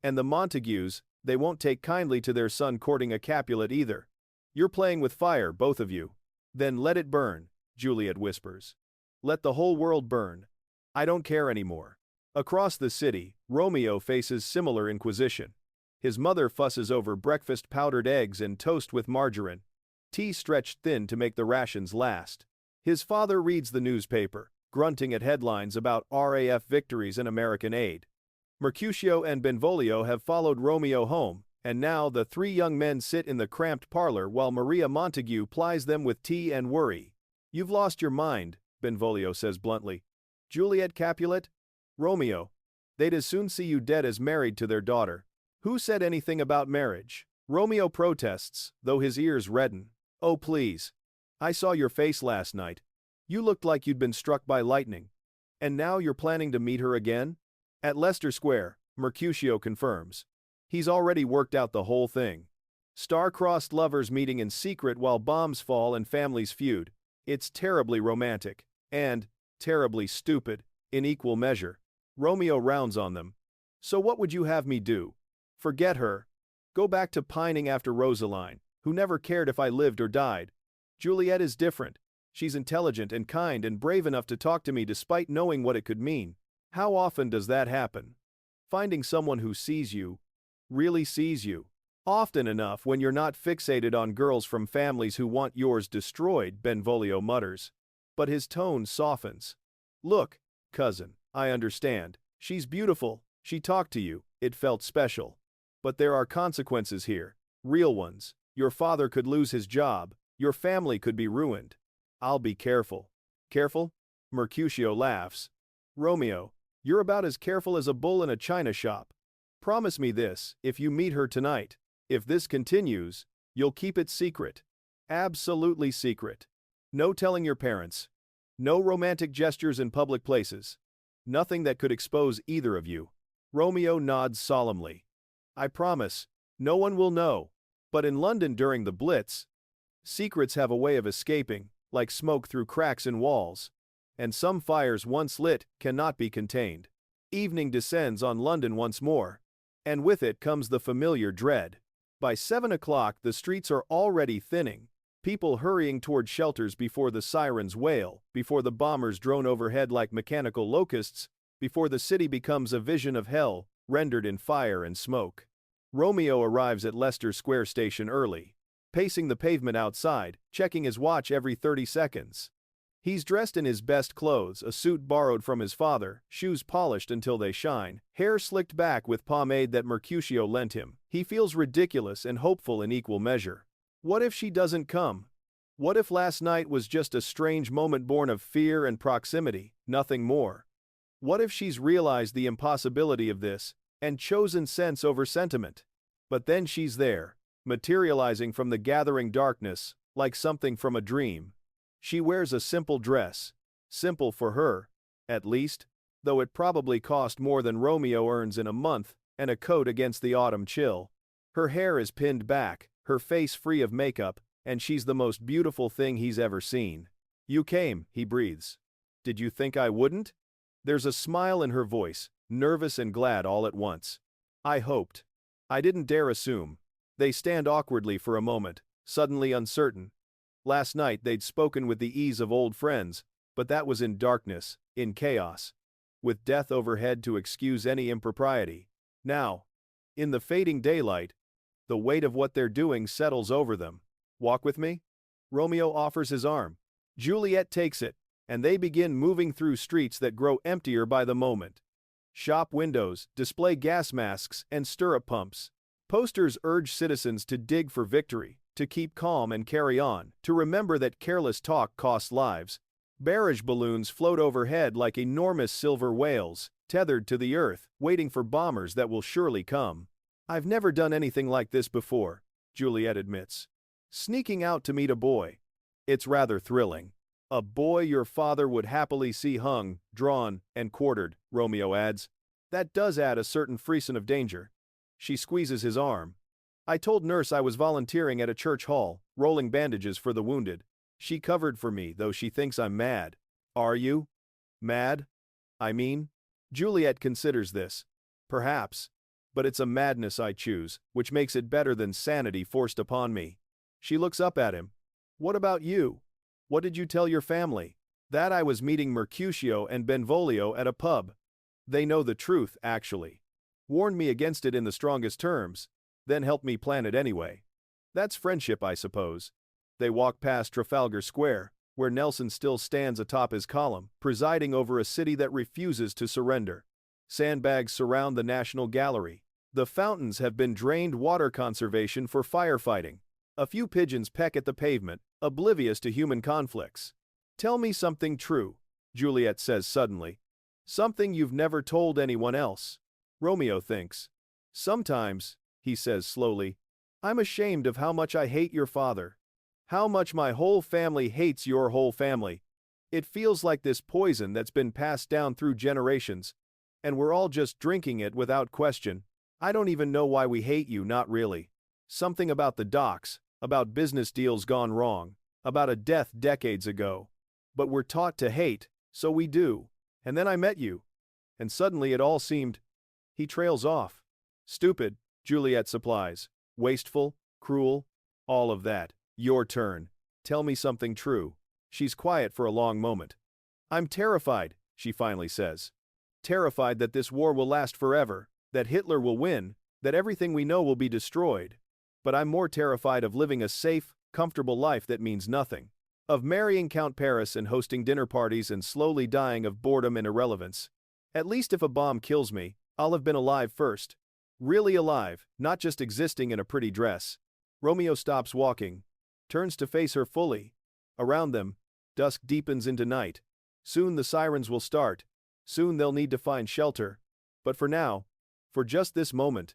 And the Montagues, they won't take kindly to their son courting a Capulet either. You're playing with fire, both of you." "Then let it burn," Juliet whispers. "Let the whole world burn. I don't care anymore." Across the city, Romeo faces similar inquisition. His mother fusses over breakfast: powdered eggs and toast with margarine. Tea stretched thin to make the rations last. His father reads the newspaper, grunting at headlines about RAF victories and American aid. Mercutio and Benvolio have followed Romeo home, and now the three young men sit in the cramped parlor while Maria Montague plies them with tea and worry. "You've lost your mind," Benvolio says bluntly. "Juliet Capulet? Romeo. They'd as soon see you dead as married to their daughter." "Who said anything about marriage?" Romeo protests, though his ears redden. "Oh, please. I saw your face last night. You looked like you'd been struck by lightning. And now you're planning to meet her again?" "At Leicester Square," Mercutio confirms. He's already worked out the whole thing. Star-crossed lovers meeting in secret while bombs fall and families feud. It's terribly romantic. And terribly stupid, in equal measure. Romeo rounds on them. "So what would you have me do? Forget her. Go back to pining after Rosaline, who never cared if I lived or died. Juliet is different. She's intelligent and kind and brave enough to talk to me despite knowing what it could mean. How often does that happen? Finding someone who sees you, really sees you. Often enough when you're not fixated on girls from families who want yours destroyed," Benvolio mutters. But his tone softens. "Look, cousin, I understand. She's beautiful. She talked to you. It felt special. But there are consequences here. Real ones. Your father could lose his job. Your family could be ruined. I'll be careful. Careful? Mercutio laughs. Romeo, you're about as careful as a bull in a china shop. Promise me this, if you meet her tonight. If this continues, you'll keep it secret. Absolutely secret. No telling your parents. No romantic gestures in public places. Nothing that could expose either of you. Romeo nods solemnly. I promise, no one will know. But in London during the Blitz, secrets have a way of escaping, like smoke through cracks in walls. And some fires once lit cannot be contained. Evening descends on London once more. And with it comes the familiar dread. By 7 o'clock the streets are already thinning. People hurrying toward shelters before the sirens wail, before the bombers drone overhead like mechanical locusts, before the city becomes a vision of hell, rendered in fire and smoke. Romeo arrives at Leicester Square station early, pacing the pavement outside, checking his watch every 30 seconds. He's dressed in his best clothes, a suit borrowed from his father, shoes polished until they shine, hair slicked back with pomade that Mercutio lent him. He feels ridiculous and hopeful in equal measure. What if she doesn't come? What if last night was just a strange moment born of fear and proximity, nothing more? What if she's realized the impossibility of this, and chosen sense over sentiment? But then she's there, materializing from the gathering darkness, like something from a dream. She wears a simple dress, simple for her, at least, though it probably cost more than Romeo earns in a month, and a coat against the autumn chill. Her hair is pinned back, her face free of makeup, and she's the most beautiful thing he's ever seen. You came, he breathes. Did you think I wouldn't? There's a smile in her voice, nervous and glad all at once. I hoped. I didn't dare assume. They stand awkwardly for a moment, suddenly uncertain. Last night they'd spoken with the ease of old friends, but that was in darkness, in chaos, with death overhead to excuse any impropriety. Now, in the fading daylight, the weight of what they're doing settles over them. Walk with me? Romeo offers his arm. Juliet takes it, and they begin moving through streets that grow emptier by the moment. Shop windows display gas masks and stirrup pumps. Posters urge citizens to dig for victory, to keep calm and carry on, to remember that careless talk costs lives. Barrage balloons float overhead like enormous silver whales, tethered to the earth, waiting for bombers that will surely come. I've never done anything like this before, Juliet admits. Sneaking out to meet a boy. It's rather thrilling. A boy your father would happily see hung, drawn, and quartered, Romeo adds. That does add a certain frisson of danger. She squeezes his arm. I told nurse I was volunteering at a church hall, rolling bandages for the wounded. She covered for me, though she thinks I'm mad. Are you? Mad? I mean? Juliet considers this. Perhaps. But it's a madness I choose, which makes it better than sanity forced upon me. She looks up at him. What about you? What did you tell your family? That I was meeting Mercutio and Benvolio at a pub. They know the truth, actually. Warned me against it in the strongest terms, then helped me plan it anyway. That's friendship, I suppose. They walk past Trafalgar Square, where Nelson still stands atop his column, presiding over a city that refuses to surrender. Sandbags surround the National Gallery. The fountains have been drained, water conservation for firefighting. A few pigeons peck at the pavement, oblivious to human conflicts. Tell me something true, Juliet says suddenly. Something you've never told anyone else. Romeo thinks. Sometimes, he says slowly, I'm ashamed of how much I hate your father. How much my whole family hates your whole family. It feels like this poison that's been passed down through generations, and we're all just drinking it without question. I don't even know why we hate you, not really. Something about the docks, about business deals gone wrong, about a death decades ago. But we're taught to hate, so we do. And then I met you. And suddenly it all seemed... He trails off. Stupid, Juliet supplies. Wasteful, cruel, all of that. Your turn. Tell me something true. She's quiet for a long moment. I'm terrified, she finally says. Terrified that this war will last forever, that Hitler will win, that everything we know will be destroyed. But I'm more terrified of living a safe, comfortable life that means nothing. Of marrying Count Paris and hosting dinner parties and slowly dying of boredom and irrelevance. At least if a bomb kills me, I'll have been alive first. Really alive, not just existing in a pretty dress. Romeo stops walking, turns to face her fully. Around them, dusk deepens into night. Soon the sirens will start. Soon they'll need to find shelter. But for now, for just this moment,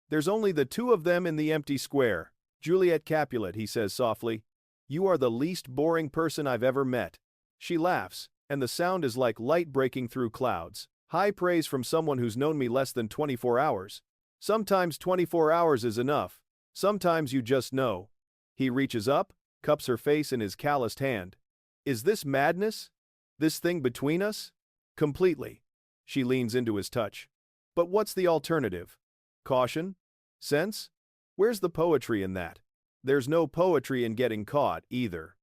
there's only the two of them in the empty square. Juliet Capulet, he says softly. You are the least boring person I've ever met. She laughs, and the sound is like light breaking through clouds. High praise from someone who's known me less than 24 hours. Sometimes 24 hours is enough. Sometimes you just know. He reaches up, cups her face in his calloused hand. Is this madness? This thing between us? Completely. She leans into his touch. But what's the alternative? Caution? Sense? Where's the poetry in that? There's no poetry in getting caught, either.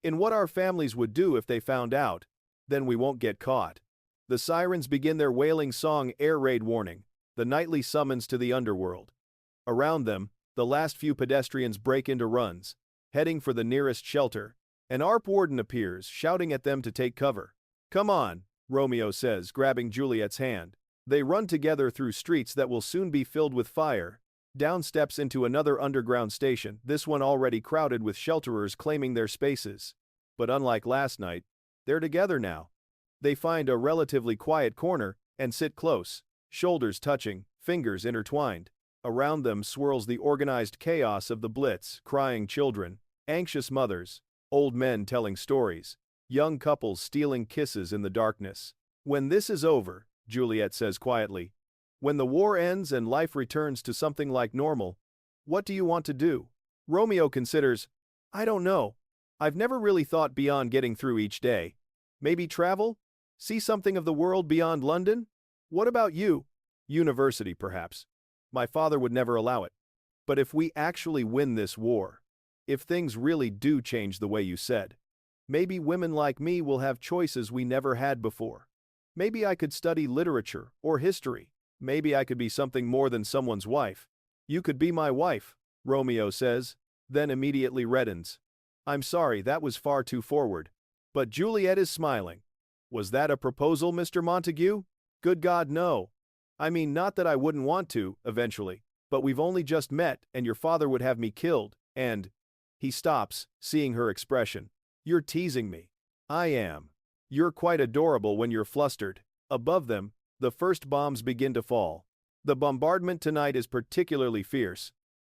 In what our families would do if they found out, then we won't get caught. The sirens begin their wailing song, air raid warning, the nightly summons to the underworld. Around them, the last few pedestrians break into runs, heading for the nearest shelter. An ARP warden appears, shouting at them to take cover. Come on, Romeo says, grabbing Juliet's hand. They run together through streets that will soon be filled with fire, down steps into another underground station, this one already crowded with shelterers claiming their spaces. But unlike last night, they're together now. They find a relatively quiet corner and sit close, shoulders touching, fingers intertwined. Around them swirls the organized chaos of the Blitz, crying children, anxious mothers, old men telling stories, young couples stealing kisses in the darkness. When this is over, Juliet says quietly, when the war ends and life returns to something like normal, what do you want to do? Romeo considers, I don't know. I've never really thought beyond getting through each day. Maybe travel? See something of the world beyond London? What about you? University, perhaps. My father would never allow it. But if we actually win this war, if things really do change the way you said, maybe women like me will have choices we never had before. Maybe I could study literature or history. Maybe I could be something more than someone's wife. You could be my wife, Romeo says, then immediately reddens. I'm sorry, that was far too forward. But Juliet is smiling. Was that a proposal, Mr. Montague? Good God, no. I mean, not that I wouldn't want to, eventually, but we've only just met and your father would have me killed, and... He stops, seeing her expression. You're teasing me. I am. You're quite adorable when you're flustered. Above them, the first bombs begin to fall. The bombardment tonight is particularly fierce.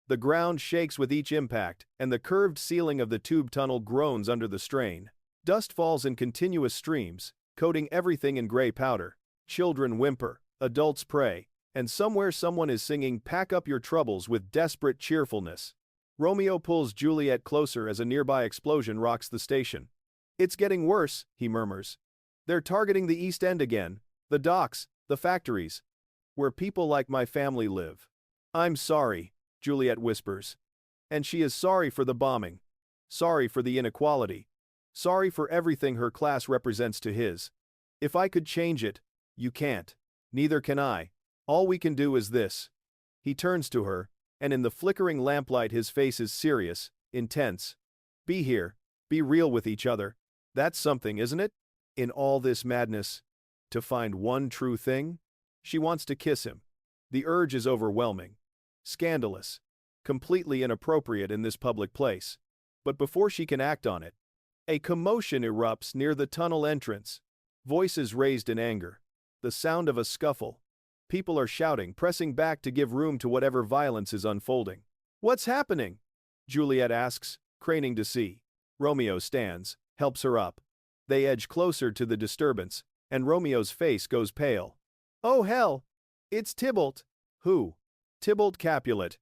The ground shakes with each impact, and the curved ceiling of the tube tunnel groans under the strain. Dust falls in continuous streams, coating everything in gray powder. Children whimper, adults pray, and somewhere someone is singing "Pack Up Your Troubles" with desperate cheerfulness. Romeo pulls Juliet closer as a nearby explosion rocks the station. It's getting worse, he murmurs. They're targeting the East End again, the docks, the factories, where people like my family live. I'm sorry, Juliet whispers. And she is sorry for the bombing. Sorry for the inequality. Sorry for everything her class represents to his. If I could change it, you can't. Neither can I. All we can do is this. He turns to her, and in the flickering lamplight his face is serious, intense. Be here. Be real with each other. That's something, isn't it? In all this madness, to find one true thing? She wants to kiss him. The urge is overwhelming. Scandalous. Completely inappropriate in this public place. But before she can act on it, a commotion erupts near the tunnel entrance. Voices raised in anger. The sound of a scuffle. People are shouting, pressing back to give room to whatever violence is unfolding. What's happening? Juliet asks, craning to see. Romeo stands, helps her up. They edge closer to the disturbance, and Romeo's face goes pale. Oh hell! It's Tybalt. Who? Tybalt Capulet.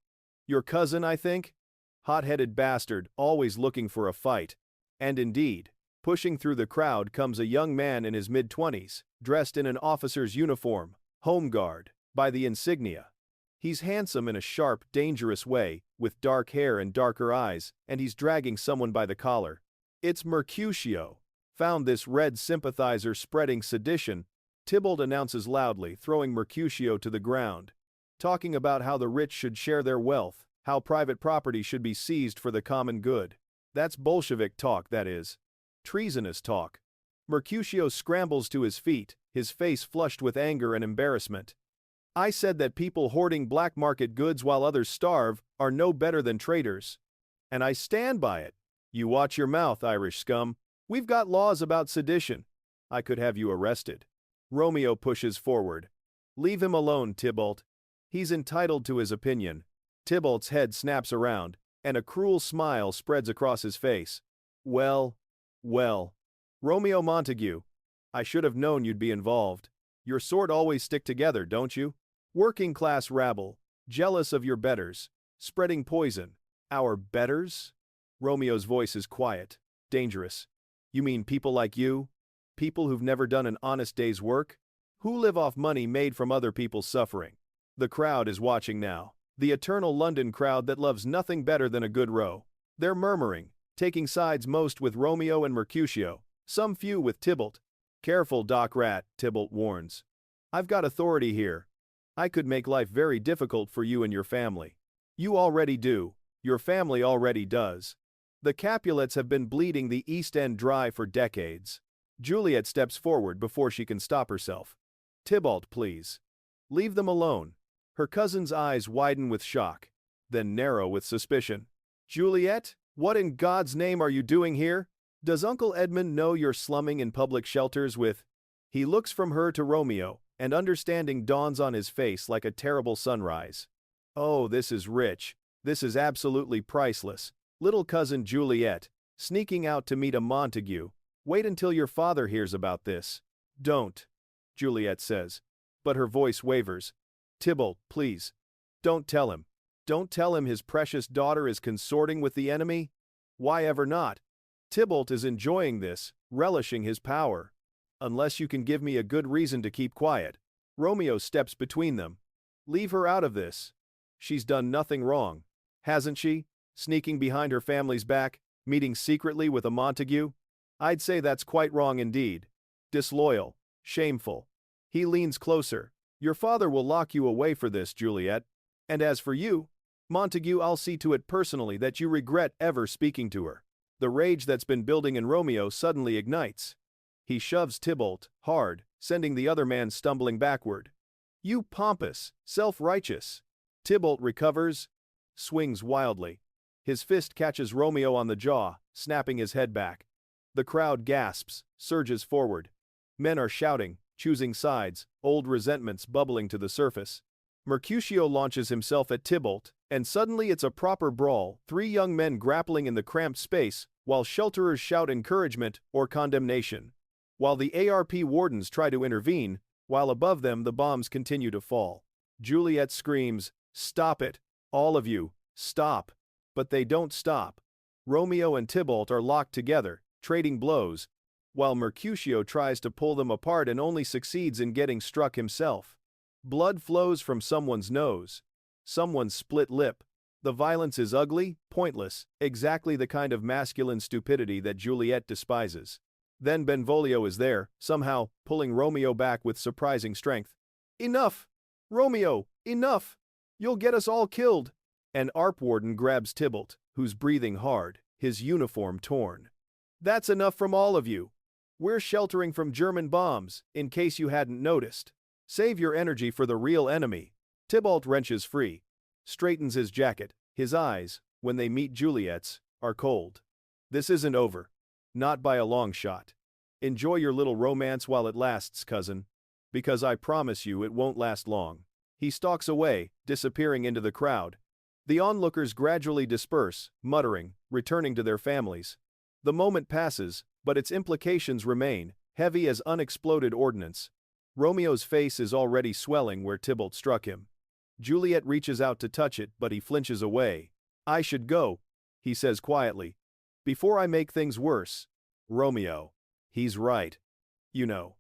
Your cousin, I think? Hot-headed bastard, always looking for a fight. And indeed, pushing through the crowd comes a young man in his mid-20s, dressed in an officer's uniform, home guard, by the insignia. He's handsome in a sharp, dangerous way, with dark hair and darker eyes, and he's dragging someone by the collar. It's Mercutio. Found this red sympathizer spreading sedition, Tybalt announces loudly, throwing Mercutio to the ground. Talking about how the rich should share their wealth, how private property should be seized for the common good. That's Bolshevik talk, that is. Treasonous talk. Mercutio scrambles to his feet, his face flushed with anger and embarrassment. I said that people hoarding black market goods while others starve are no better than traitors. And I stand by it. You watch your mouth, Irish scum. We've got laws about sedition. I could have you arrested. Romeo pushes forward. Leave him alone, Tybalt. He's entitled to his opinion. Tybalt's head snaps around, and a cruel smile spreads across his face. Well. Romeo Montague. I should have known you'd be involved. Your sort always stick together, don't you? Working-class rabble, jealous of your betters, spreading poison. Our betters? Romeo's voice is quiet, dangerous. You mean people like you? People who've never done an honest day's work? Who live off money made from other people's suffering? The crowd is watching now. The eternal London crowd that loves nothing better than a good row. They're murmuring, taking sides most with Romeo and Mercutio, some few with Tybalt. Careful, Doc Rat, Tybalt warns. I've got authority here. I could make life very difficult for you and your family. You already do. Your family already does. The Capulets have been bleeding the East End dry for decades. Juliet steps forward before she can stop herself. Tybalt, please. Leave them alone. Her cousin's eyes widen with shock, then narrow with suspicion. Juliet, what in God's name are you doing here? Does Uncle Edmund know you're slumming in public shelters with... He looks from her to Romeo, and understanding dawns on his face like a terrible sunrise. Oh, this is rich. This is absolutely priceless. Little cousin Juliet, sneaking out to meet a Montague. Wait until your father hears about this. Don't, Juliet says. But her voice wavers. Tybalt, please. Don't tell him. Don't tell him his precious daughter is consorting with the enemy? Why ever not? Tybalt is enjoying this, relishing his power. Unless you can give me a good reason to keep quiet. Romeo steps between them. Leave her out of this. She's done nothing wrong. Hasn't she? Sneaking behind her family's back, meeting secretly with a Montague? I'd say that's quite wrong indeed. Disloyal. Shameful. He leans closer. Your father will lock you away for this, Juliet. And as for you, Montague, I'll see to it personally that you regret ever speaking to her. The rage that's been building in Romeo suddenly ignites. He shoves Tybalt hard, sending the other man stumbling backward. You pompous, self-righteous. Tybalt recovers, swings wildly. His fist catches Romeo on the jaw, snapping his head back. The crowd gasps, surges forward. Men are shouting, choosing sides, old resentments bubbling to the surface. Mercutio launches himself at Tybalt, and suddenly it's a proper brawl, three young men grappling in the cramped space, while shelterers shout encouragement or condemnation. While the ARP wardens try to intervene, while above them the bombs continue to fall. Juliet screams, "Stop it! All of you, stop!" But they don't stop. Romeo and Tybalt are locked together, trading blows, while Mercutio tries to pull them apart and only succeeds in getting struck himself. Blood flows from someone's nose. Someone's split lip. The violence is ugly, pointless, exactly the kind of masculine stupidity that Juliet despises. Then Benvolio is there, somehow, pulling Romeo back with surprising strength. Enough! Romeo, enough! You'll get us all killed! An ARP warden grabs Tybalt, who's breathing hard, his uniform torn. That's enough from all of you. We're sheltering from German bombs, in case you hadn't noticed. Save your energy for the real enemy. Tybalt wrenches free, straightens his jacket. His eyes, when they meet Juliet's, are cold. This isn't over. Not by a long shot. Enjoy your little romance while it lasts, cousin. Because I promise you it won't last long. He stalks away, disappearing into the crowd. The onlookers gradually disperse, muttering, returning to their families. The moment passes, but its implications remain, heavy as unexploded ordnance. Romeo's face is already swelling where Tybalt struck him. Juliet reaches out to touch it, but he flinches away. I should go, he says quietly. Before I make things worse. Romeo. He's right. You know.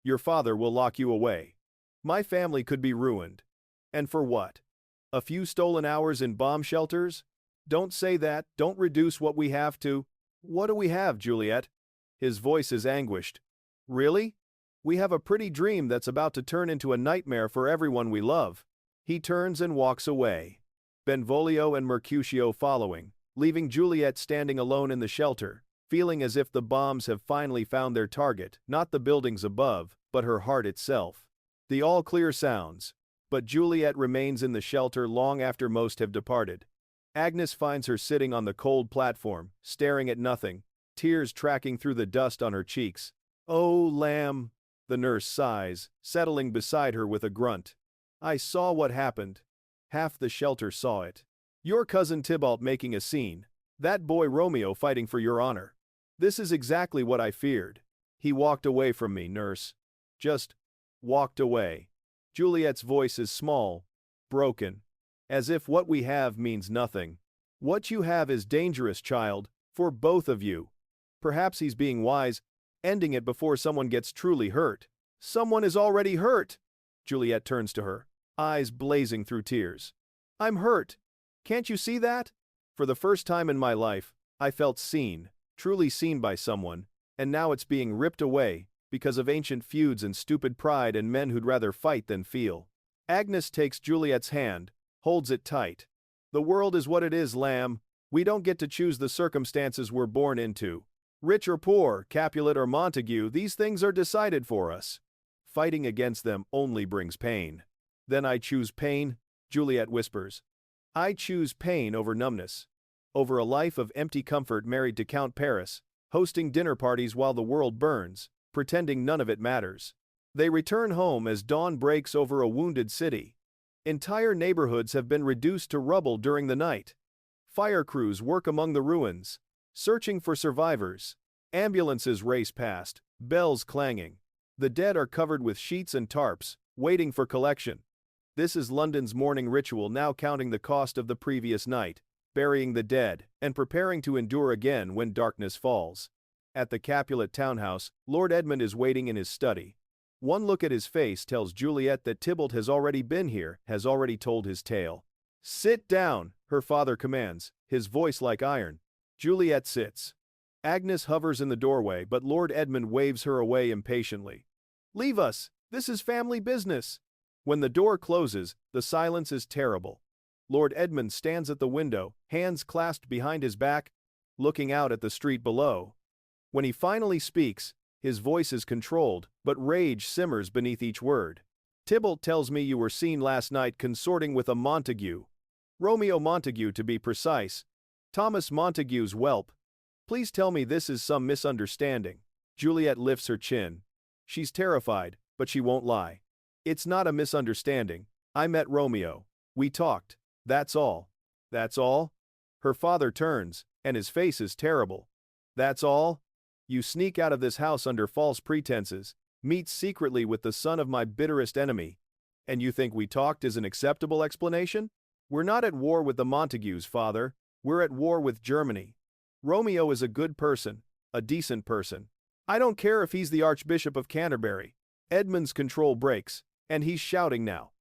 Your father will lock you away. My family could be ruined. And for what? A few stolen hours in bomb shelters? Don't say that, don't reduce what we have to. What do we have, Juliet? His voice is anguished. Really? We have a pretty dream that's about to turn into a nightmare for everyone we love. He turns and walks away. Benvolio and Mercutio following, leaving Juliet standing alone in the shelter, feeling as if the bombs have finally found their target, not the buildings above, but her heart itself. The all-clear sounds. But Juliet remains in the shelter long after most have departed. Agnes finds her sitting on the cold platform, staring at nothing, tears tracking through the dust on her cheeks. "Oh, lamb," the nurse sighs, settling beside her with a grunt. "I saw what happened. Half the shelter saw it. Your cousin Tybalt making a scene. That boy Romeo fighting for your honor. This is exactly what I feared. He walked away from me, nurse. Just walked away." Juliet's voice is small, broken, as if what we have means nothing. "What you have is dangerous, child, for both of you." Perhaps he's being wise, ending it before someone gets truly hurt. "Someone is already hurt!" Juliet turns to her, eyes blazing through tears. "I'm hurt. Can't you see that?" For the first time in my life, I felt seen, truly seen by someone, and now it's being ripped away, because of ancient feuds and stupid pride and men who'd rather fight than feel. Agnes takes Juliet's hand, holds it tight. "The world is what it is, lamb. We don't get to choose the circumstances we're born into. Rich or poor, Capulet or Montague, these things are decided for us. Fighting against them only brings pain." "Then I choose pain," Juliet whispers. "I choose pain over numbness. Over a life of empty comfort married to Count Paris, hosting dinner parties while the world burns, pretending none of it matters." They return home as dawn breaks over a wounded city. Entire neighborhoods have been reduced to rubble during the night. Fire crews work among the ruins, searching for survivors. Ambulances race past, bells clanging. The dead are covered with sheets and tarps, waiting for collection. This is London's morning ritual, now counting the cost of the previous night, burying the dead, and preparing to endure again when darkness falls. At the Capulet townhouse, Lord Edmund is waiting in his study. One look at his face tells Juliet that Tybalt has already been here, has already told his tale. "Sit down," her father commands, his voice like iron. Juliet sits. Agnes hovers in the doorway, but Lord Edmund waves her away impatiently. "Leave us, this is family business." When the door closes, the silence is terrible. Lord Edmund stands at the window, hands clasped behind his back, looking out at the street below. When he finally speaks, his voice is controlled, but rage simmers beneath each word. "Tybalt tells me you were seen last night consorting with a Montague. Romeo Montague to be precise. Thomas Montague's whelp. Please tell me this is some misunderstanding." Juliet lifts her chin. She's terrified, but she won't lie. "It's not a misunderstanding. I met Romeo. We talked. That's all." "That's all?" Her father turns, and his face is terrible. "That's all? You sneak out of this house under false pretenses, meet secretly with the son of my bitterest enemy, and you think we talked is an acceptable explanation? We're not at war with the Montagues, father. We're at war with Germany. Romeo is a good person, a decent person. I don't care if he's the Archbishop of Canterbury." Edmund's control breaks, and he's shouting now.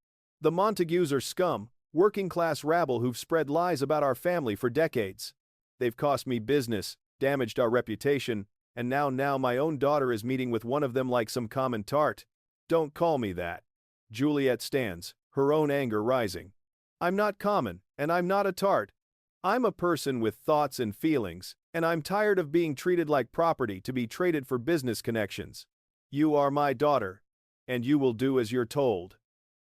"The Montagues are scum, working-class rabble who've spread lies about our family for decades. They've cost me business, damaged our reputation, and now my own daughter is meeting with one of them like some common tart. Don't call me that." Juliet stands, her own anger rising. "I'm not common, and I'm not a tart. I'm a person with thoughts and feelings, and I'm tired of being treated like property to be traded for business connections. You are my daughter, and you will do as you're told."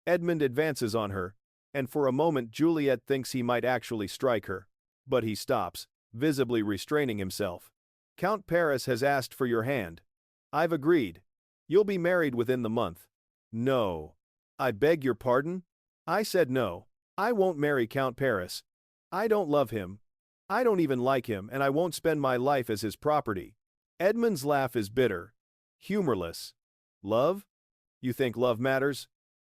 Edmund advances on her, and for a moment Juliet thinks he might actually strike her. But he stops, visibly restraining himself. "Count Paris has asked for your hand. I've agreed. You'll be married within the month." "No." "I beg your pardon?" "I said no. I won't marry Count Paris. I don't love him. I don't even like him, and I won't spend my life as his property." Edmund's laugh is bitter, humorless. "Love? You think love matters?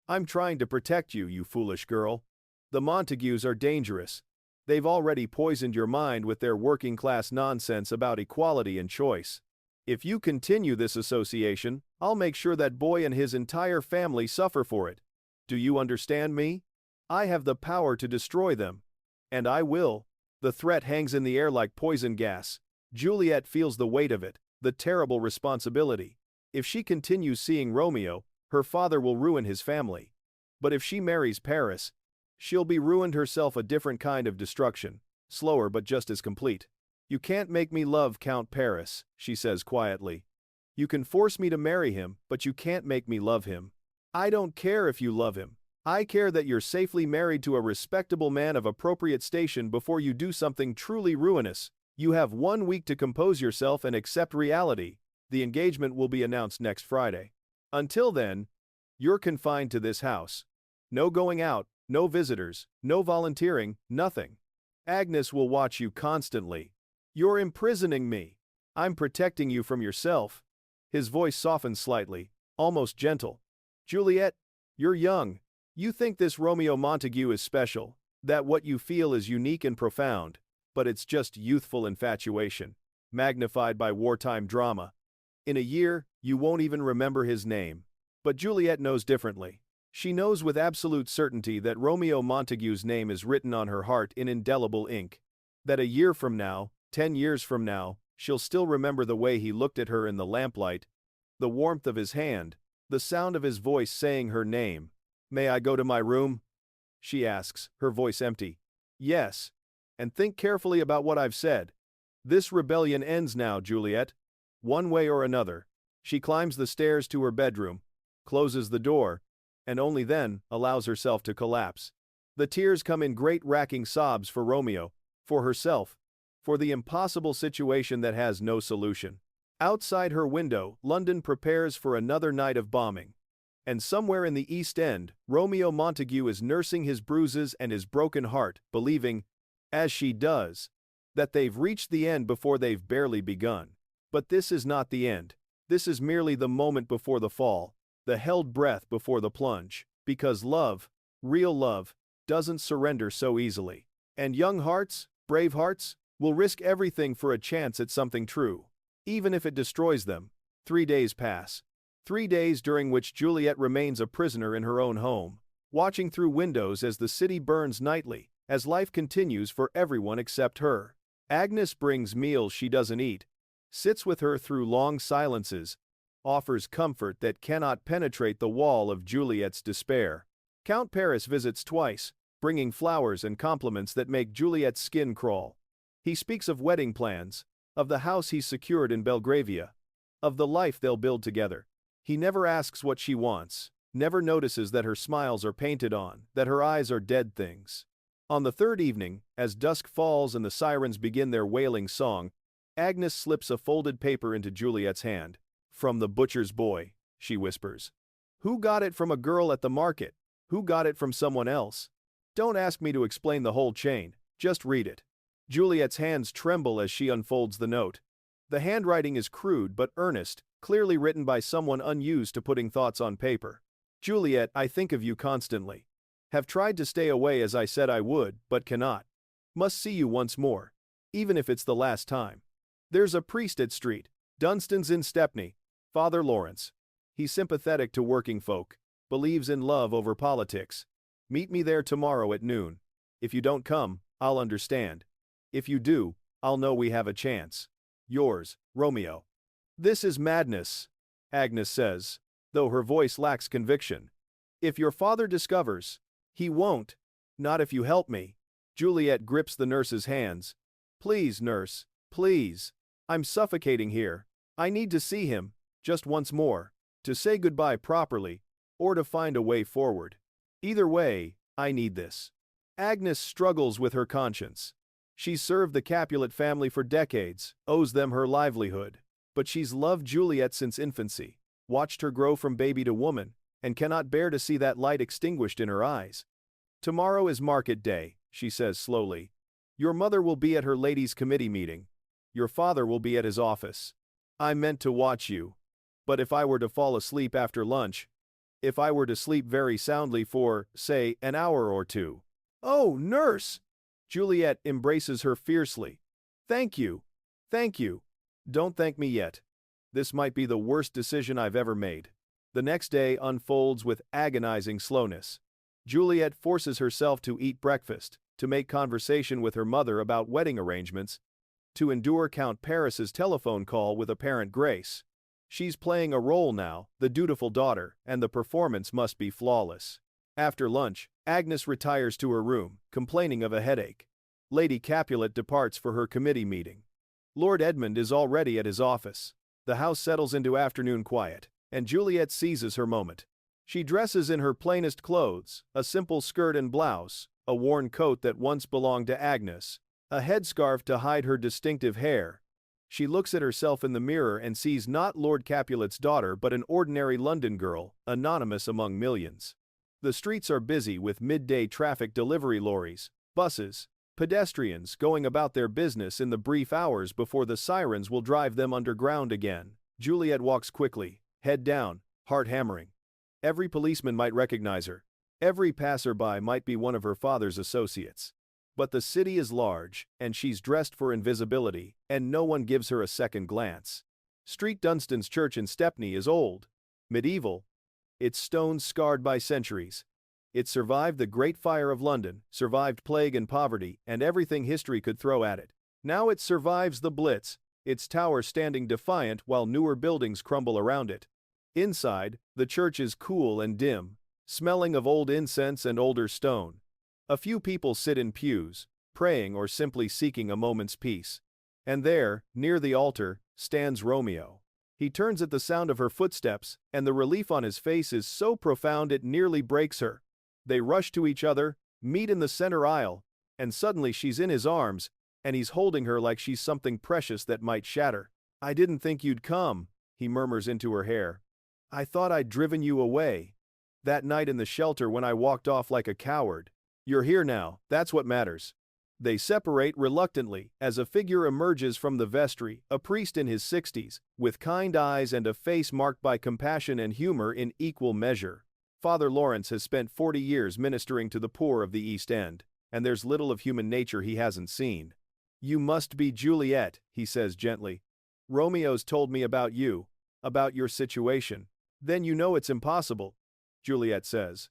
I'm trying to protect you, you foolish girl. The Montagues are dangerous. They've already poisoned your mind with their working-class nonsense about equality and choice. If you continue this association, I'll make sure that boy and his entire family suffer for it. Do you understand me? I have the power to destroy them. And I will." The threat hangs in the air like poison gas. Juliet feels the weight of it, the terrible responsibility. If she continues seeing Romeo, her father will ruin his family. But if she marries Paris, she'll be ruined herself, a different kind of destruction, slower but just as complete. "You can't make me love Count Paris," she says quietly. "You can force me to marry him, but you can't make me love him. I don't care if you love him. I care that you're safely married to a respectable man of appropriate station before you do something truly ruinous. You have 1 week to compose yourself and accept reality. The engagement will be announced next Friday. Until then, you're confined to this house. No going out, no visitors, no volunteering, nothing. Agnes will watch you constantly. You're imprisoning me. I'm protecting you from yourself. His voice softens slightly, almost gentle. Juliet, you're young. You think this Romeo Montague is special, that what you feel is unique and profound, but it's just youthful infatuation, magnified by wartime drama. In a year, you won't even remember his name. But Juliet knows differently. She knows with absolute certainty that Romeo Montague's name is written on her heart in indelible ink. That a year from now, 10 years from now, she'll still remember the way he looked at her in the lamplight, the warmth of his hand, the sound of his voice saying her name. May I go to my room? She asks, her voice empty. Yes. And think carefully about what I've said. This rebellion ends now, Juliet. One way or another. She climbs the stairs to her bedroom, closes the door, and only then allows herself to collapse. The tears come in great racking sobs for Romeo, for herself, for the impossible situation that has no solution. Outside her window, London prepares for another night of bombing. And somewhere in the East End, Romeo Montague is nursing his bruises and his broken heart, believing, as she does, that they've reached the end before they've barely begun. But this is not the end. This is merely the moment before the fall, the held breath before the plunge, because love, real love, doesn't surrender so easily. And young hearts, brave hearts, will risk everything for a chance at something true, even if it destroys them. 3 days pass. 3 days during which Juliet remains a prisoner in her own home, watching through windows as the city burns nightly, as life continues for everyone except her. Agnes brings meals she doesn't eat, sits with her through long silences, offers comfort that cannot penetrate the wall of Juliet's despair. Count Paris visits twice, bringing flowers and compliments that make Juliet's skin crawl. He speaks of wedding plans, of the house he's secured in Belgravia, of the life they'll build together. He never asks what she wants, never notices that her smiles are painted on, that her eyes are dead things. On the third evening, as dusk falls and the sirens begin their wailing song, Agnes slips a folded paper into Juliet's hand. From the butcher's boy, she whispers. Who got it from a girl at the market? Who got it from someone else? Don't ask me to explain the whole chain, just read it. Juliet's hands tremble as she unfolds the note. The handwriting is crude but earnest, clearly written by someone unused to putting thoughts on paper. Juliet, I think of you constantly. Have tried to stay away as I said I would, but cannot. Must see you once more, even if it's the last time. There's a priest at Street Dunstan's in Stepney, Father Lawrence. He's sympathetic to working folk, believes in love over politics. Meet me there tomorrow at noon. If you don't come, I'll understand. If you do, I'll know we have a chance. Yours, Romeo. This is madness, Agnes says, though her voice lacks conviction. If your father discovers, he won't. Not if you help me. Juliet grips the nurse's hands. Please, nurse, please. I'm suffocating here. I need to see him, just once more, to say goodbye properly, or to find a way forward. Either way, I need this. Agnes struggles with her conscience. She's served the Capulet family for decades, owes them her livelihood. But she's loved Juliet since infancy, watched her grow from baby to woman, and cannot bear to see that light extinguished in her eyes. Tomorrow is market day, she says slowly. Your mother will be at her ladies' committee meeting. Your father will be at his office. I meant to watch you. But if I were to fall asleep after lunch, if I were to sleep very soundly for, say, an hour or two. Oh, nurse! Juliet embraces her fiercely. Thank you. Thank you. Don't thank me yet. This might be the worst decision I've ever made. The next day unfolds with agonizing slowness. Juliet forces herself to eat breakfast, to make conversation with her mother about wedding arrangements, to endure Count Paris's telephone call with apparent grace. She's playing a role now, the dutiful daughter, and the performance must be flawless. After lunch, Agnes retires to her room, complaining of a headache. Lady Capulet departs for her committee meeting. Lord Edmund is already at his office. The house settles into afternoon quiet, and Juliet seizes her moment. She dresses in her plainest clothes, a simple skirt and blouse, a worn coat that once belonged to Agnes, a headscarf to hide her distinctive hair. She looks at herself in the mirror and sees not Lord Capulet's daughter but an ordinary London girl, anonymous among millions. The streets are busy with midday traffic, delivery lorries, buses, pedestrians going about their business in the brief hours before the sirens will drive them underground again. Juliet walks quickly, head down, heart hammering. Every policeman might recognize her. Every passerby might be one of her father's associates. But the city is large, and she's dressed for invisibility, and no one gives her a second glance. Street Dunstan's church in Stepney is old, medieval. Its stones scarred by centuries. It survived the Great Fire of London, survived plague and poverty, and everything history could throw at it. Now it survives the Blitz, its tower standing defiant while newer buildings crumble around it. Inside, the church is cool and dim, smelling of old incense and older stone. A few people sit in pews, praying or simply seeking a moment's peace. And there, near the altar, stands Romeo. He turns at the sound of her footsteps, and the relief on his face is so profound it nearly breaks her. They rush to each other, meet in the center aisle, and suddenly she's in his arms, and he's holding her like she's something precious that might shatter. "I didn't think you'd come," he murmurs into her hair. "I thought I'd driven you away. That night in the shelter when I walked off like a coward. You're here now, that's what matters." They separate reluctantly as a figure emerges from the vestry, a priest in his 60s, with kind eyes and a face marked by compassion and humor in equal measure. Father Lawrence has spent 40 years ministering to the poor of the East End, and there's little of human nature he hasn't seen. "You must be Juliet," he says gently. "Romeo's told me about you, about your situation." "Then you know it's impossible," Juliet says.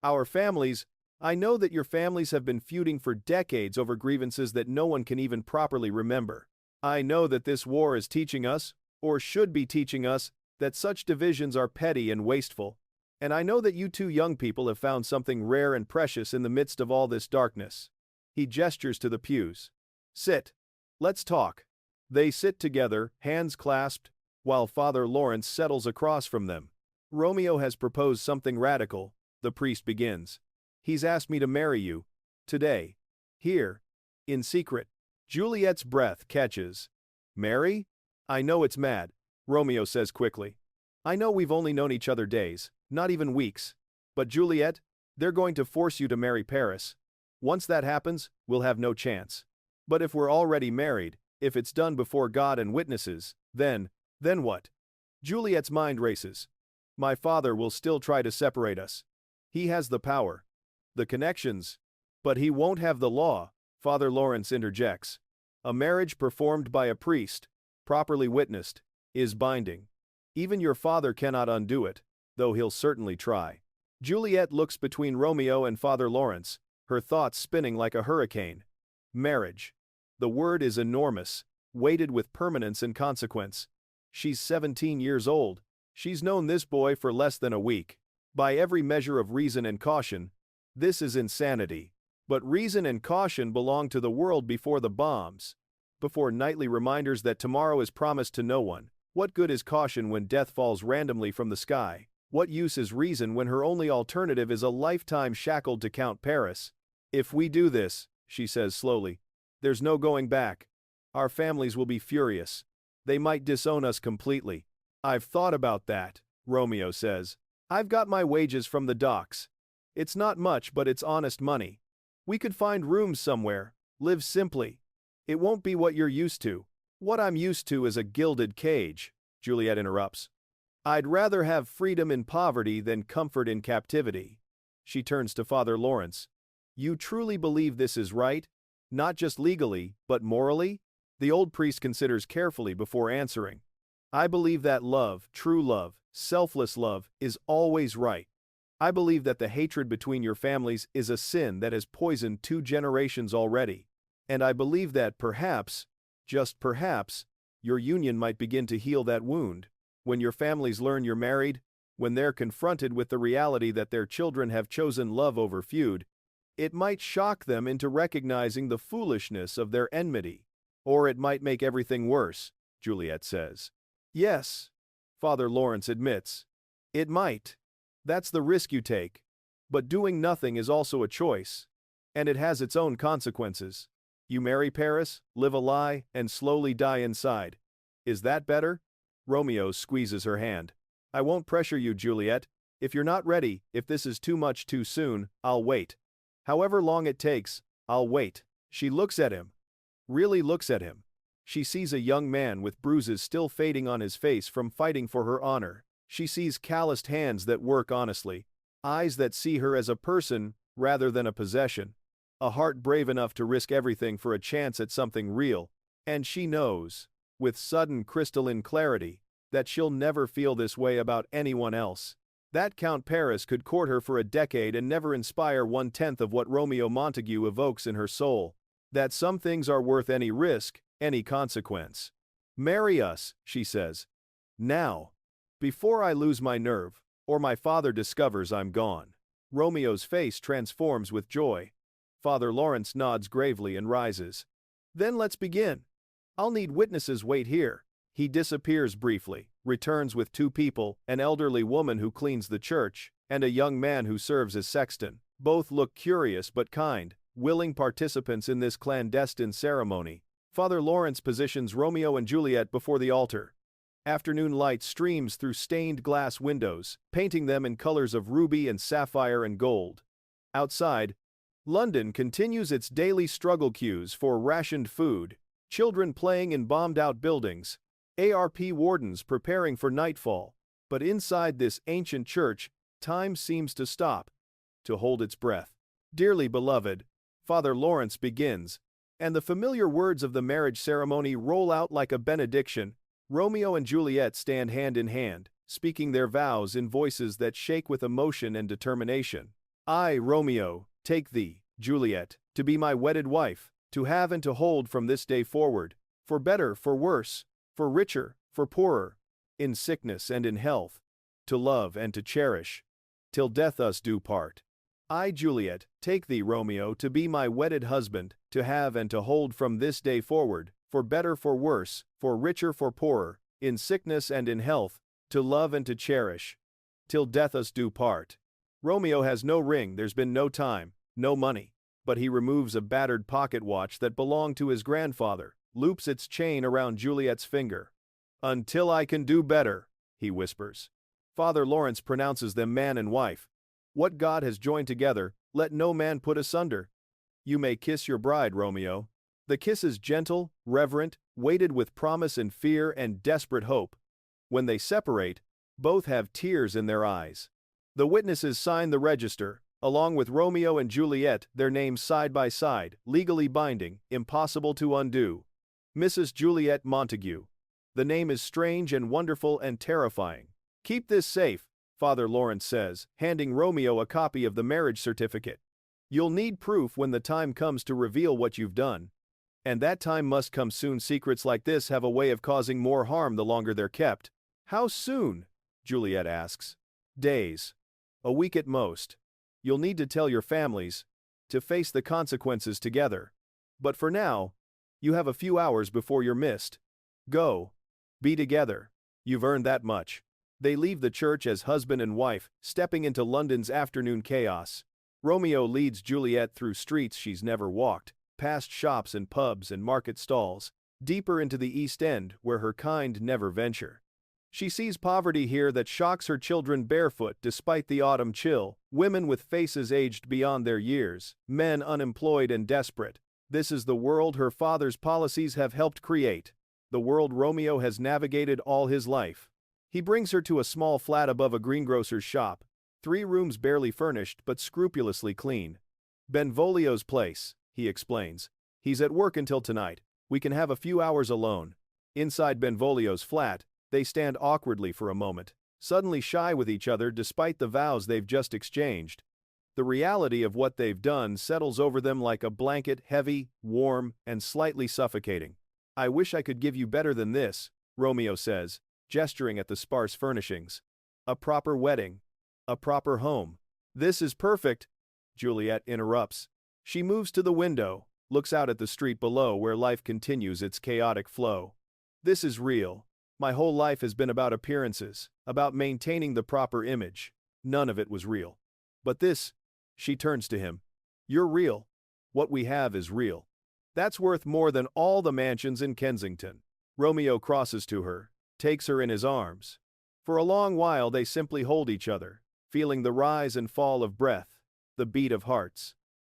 "Our families, I know that your families have been feuding for decades over grievances that no one can even properly remember. I know that this war is teaching us, or should be teaching us, that such divisions are petty and wasteful. And I know that you two young people have found something rare and precious in the midst of all this darkness." He gestures to the pews. "Sit. Let's talk." They sit together, hands clasped, while Father Lawrence settles across from them. "Romeo has proposed something radical," the priest begins. "He's asked me to marry you. Today. Here. In secret." Juliet's breath catches. "Marry? I know it's mad," Romeo says quickly. "I know we've only known each other days, not even weeks. But Juliet, they're going to force you to marry Paris. Once that happens, we'll have no chance. But if we're already married, if it's done before God and witnesses, then what?" Juliet's mind races. "My father will still try to separate us. He has the power. The connections. But he won't have the law," Father Lawrence interjects. "A marriage performed by a priest, properly witnessed, is binding. Even your father cannot undo it, though he'll certainly try." Juliet looks between Romeo and Father Lawrence, her thoughts spinning like a hurricane. Marriage. The word is enormous, weighted with permanence and consequence. She's 17 years old. She's known this boy for less than a week. By every measure of reason and caution, this is insanity. But reason and caution belong to the world before the bombs, before nightly reminders that tomorrow is promised to no one. What good is caution when death falls randomly from the sky? What use is reason when her only alternative is a lifetime shackled to Count Paris? "If we do this," she says slowly, "there's no going back. Our families will be furious. They might disown us completely." "I've thought about that," Romeo says. "I've got my wages from the docks. It's not much, but it's honest money. We could find rooms somewhere, live simply. It won't be what you're used to." "What I'm used to is a gilded cage," Juliet interrupts. "I'd rather have freedom in poverty than comfort in captivity." She turns to Father Lawrence. "You truly believe this is right? Not just legally, but morally?" The old priest considers carefully before answering. "I believe that love, true love, selfless love, is always right. I believe that the hatred between your families is a sin that has poisoned 2 generations already. And I believe that perhaps, just perhaps, your union might begin to heal that wound. When your families learn you're married, when they're confronted with the reality that their children have chosen love over feud, it might shock them into recognizing the foolishness of their enmity. Or it might make everything worse," Juliet says. "Yes," Father Lawrence admits. "It might." That's the risk you take. But doing nothing is also a choice. And it has its own consequences. You marry Paris, live a lie, and slowly die inside. Is that better? Romeo squeezes her hand. I won't pressure you, Juliet. If you're not ready, if this is too much too soon, I'll wait. However long it takes, I'll wait. She looks at him. Really looks at him. She sees a young man with bruises still fading on his face from fighting for her honor. She sees calloused hands that work honestly, eyes that see her as a person rather than a possession, a heart brave enough to risk everything for a chance at something real, and she knows, with sudden crystalline clarity, that she'll never feel this way about anyone else. That Count Paris could court her for a decade and never inspire 1/10 of what Romeo Montague evokes in her soul. That some things are worth any risk, any consequence. Marry us, she says. Now. Before I lose my nerve, or my father discovers I'm gone. Romeo's face transforms with joy. Father Lawrence nods gravely and rises. Then let's begin. I'll need witnesses wait here. He disappears briefly, returns with 2 people, an elderly woman who cleans the church, and a young man who serves as sexton. Both look curious but kind, willing participants in this clandestine ceremony. Father Lawrence positions Romeo and Juliet before the altar. Afternoon light streams through stained glass windows, painting them in colors of ruby and sapphire and gold. Outside, London continues its daily struggle queues for rationed food, children playing in bombed-out buildings, ARP wardens preparing for nightfall. But inside this ancient church, time seems to stop, to hold its breath. Dearly beloved, Father Lawrence begins, and the familiar words of the marriage ceremony roll out like a benediction. Romeo and Juliet stand hand in hand, speaking their vows in voices that shake with emotion and determination. I, Romeo, take thee, Juliet, to be my wedded wife, to have and to hold from this day forward, for better, for worse, for richer, for poorer, in sickness and in health, to love and to cherish, till death us do part. I, Juliet, take thee, Romeo, to be my wedded husband, to have and to hold from this day forward, for better, for worse, for richer, for poorer, in sickness and in health, to love and to cherish, till death us do part. Romeo has no ring, there's been no time, no money, but he removes a battered pocket watch that belonged to his grandfather, loops its chain around Juliet's finger. Until I can do better, he whispers. Father Lawrence pronounces them man and wife. What God has joined together, let no man put asunder. You may kiss your bride, Romeo. The kiss is gentle, reverent, weighted with promise and fear and desperate hope. When they separate, both have tears in their eyes. The witnesses sign the register, along with Romeo and Juliet, their names side by side, legally binding, impossible to undo. Mrs. Juliet Montague. The name is strange and wonderful and terrifying. Keep this safe, Father Lawrence says, handing Romeo a copy of the marriage certificate. You'll need proof when the time comes to reveal what you've done. And that time must come soon. Secrets like this have a way of causing more harm the longer they're kept. How soon? Juliet asks. Days. A week at most. You'll need to tell your families, to face the consequences together. But for now, you have a few hours before you're missed. Go. Be together. You've earned that much. They leave the church as husband and wife, stepping into London's afternoon chaos. Romeo leads Juliet through streets she's never walked, past shops and pubs and market stalls, deeper into the East End where her kind never venture. She sees poverty here that shocks her children barefoot despite the autumn chill, women with faces aged beyond their years, men unemployed and desperate. This is the world her father's policies have helped create, the world Romeo has navigated all his life. He brings her to a small flat above a greengrocer's shop, 3 rooms barely furnished but scrupulously clean. Benvolio's place, he explains. He's at work until tonight. We can have a few hours alone. Inside Benvolio's flat, they stand awkwardly for a moment, suddenly shy with each other despite the vows they've just exchanged. The reality of what they've done settles over them like a blanket, heavy, warm, and slightly suffocating. I wish I could give you better than this, Romeo says, gesturing at the sparse furnishings. A proper wedding. A proper home. This is perfect, Juliet interrupts. She moves to the window, looks out at the street below where life continues its chaotic flow. This is real. My whole life has been about appearances, about maintaining the proper image. None of it was real. But this, she turns to him. You're real. What we have is real. That's worth more than all the mansions in Kensington. Romeo crosses to her, takes her in his arms. For a long while they simply hold each other, feeling the rise and fall of breath, the beat of hearts.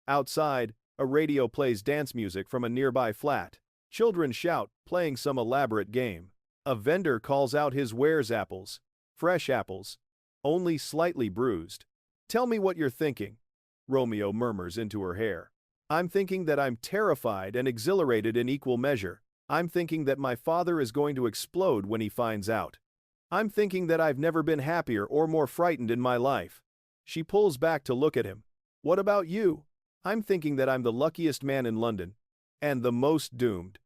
Outside, a radio plays dance music from a nearby flat. Children shout, playing some elaborate game. A vendor calls out his wares: apples. Fresh apples. Only slightly bruised. Tell me what you're thinking, Romeo murmurs into her hair. I'm thinking that I'm terrified and exhilarated in equal measure. I'm thinking that my father is going to explode when he finds out. I'm thinking that I've never been happier or more frightened in my life. She pulls back to look at him. What about you? I'm thinking that I'm the luckiest man in London. And the most doomed.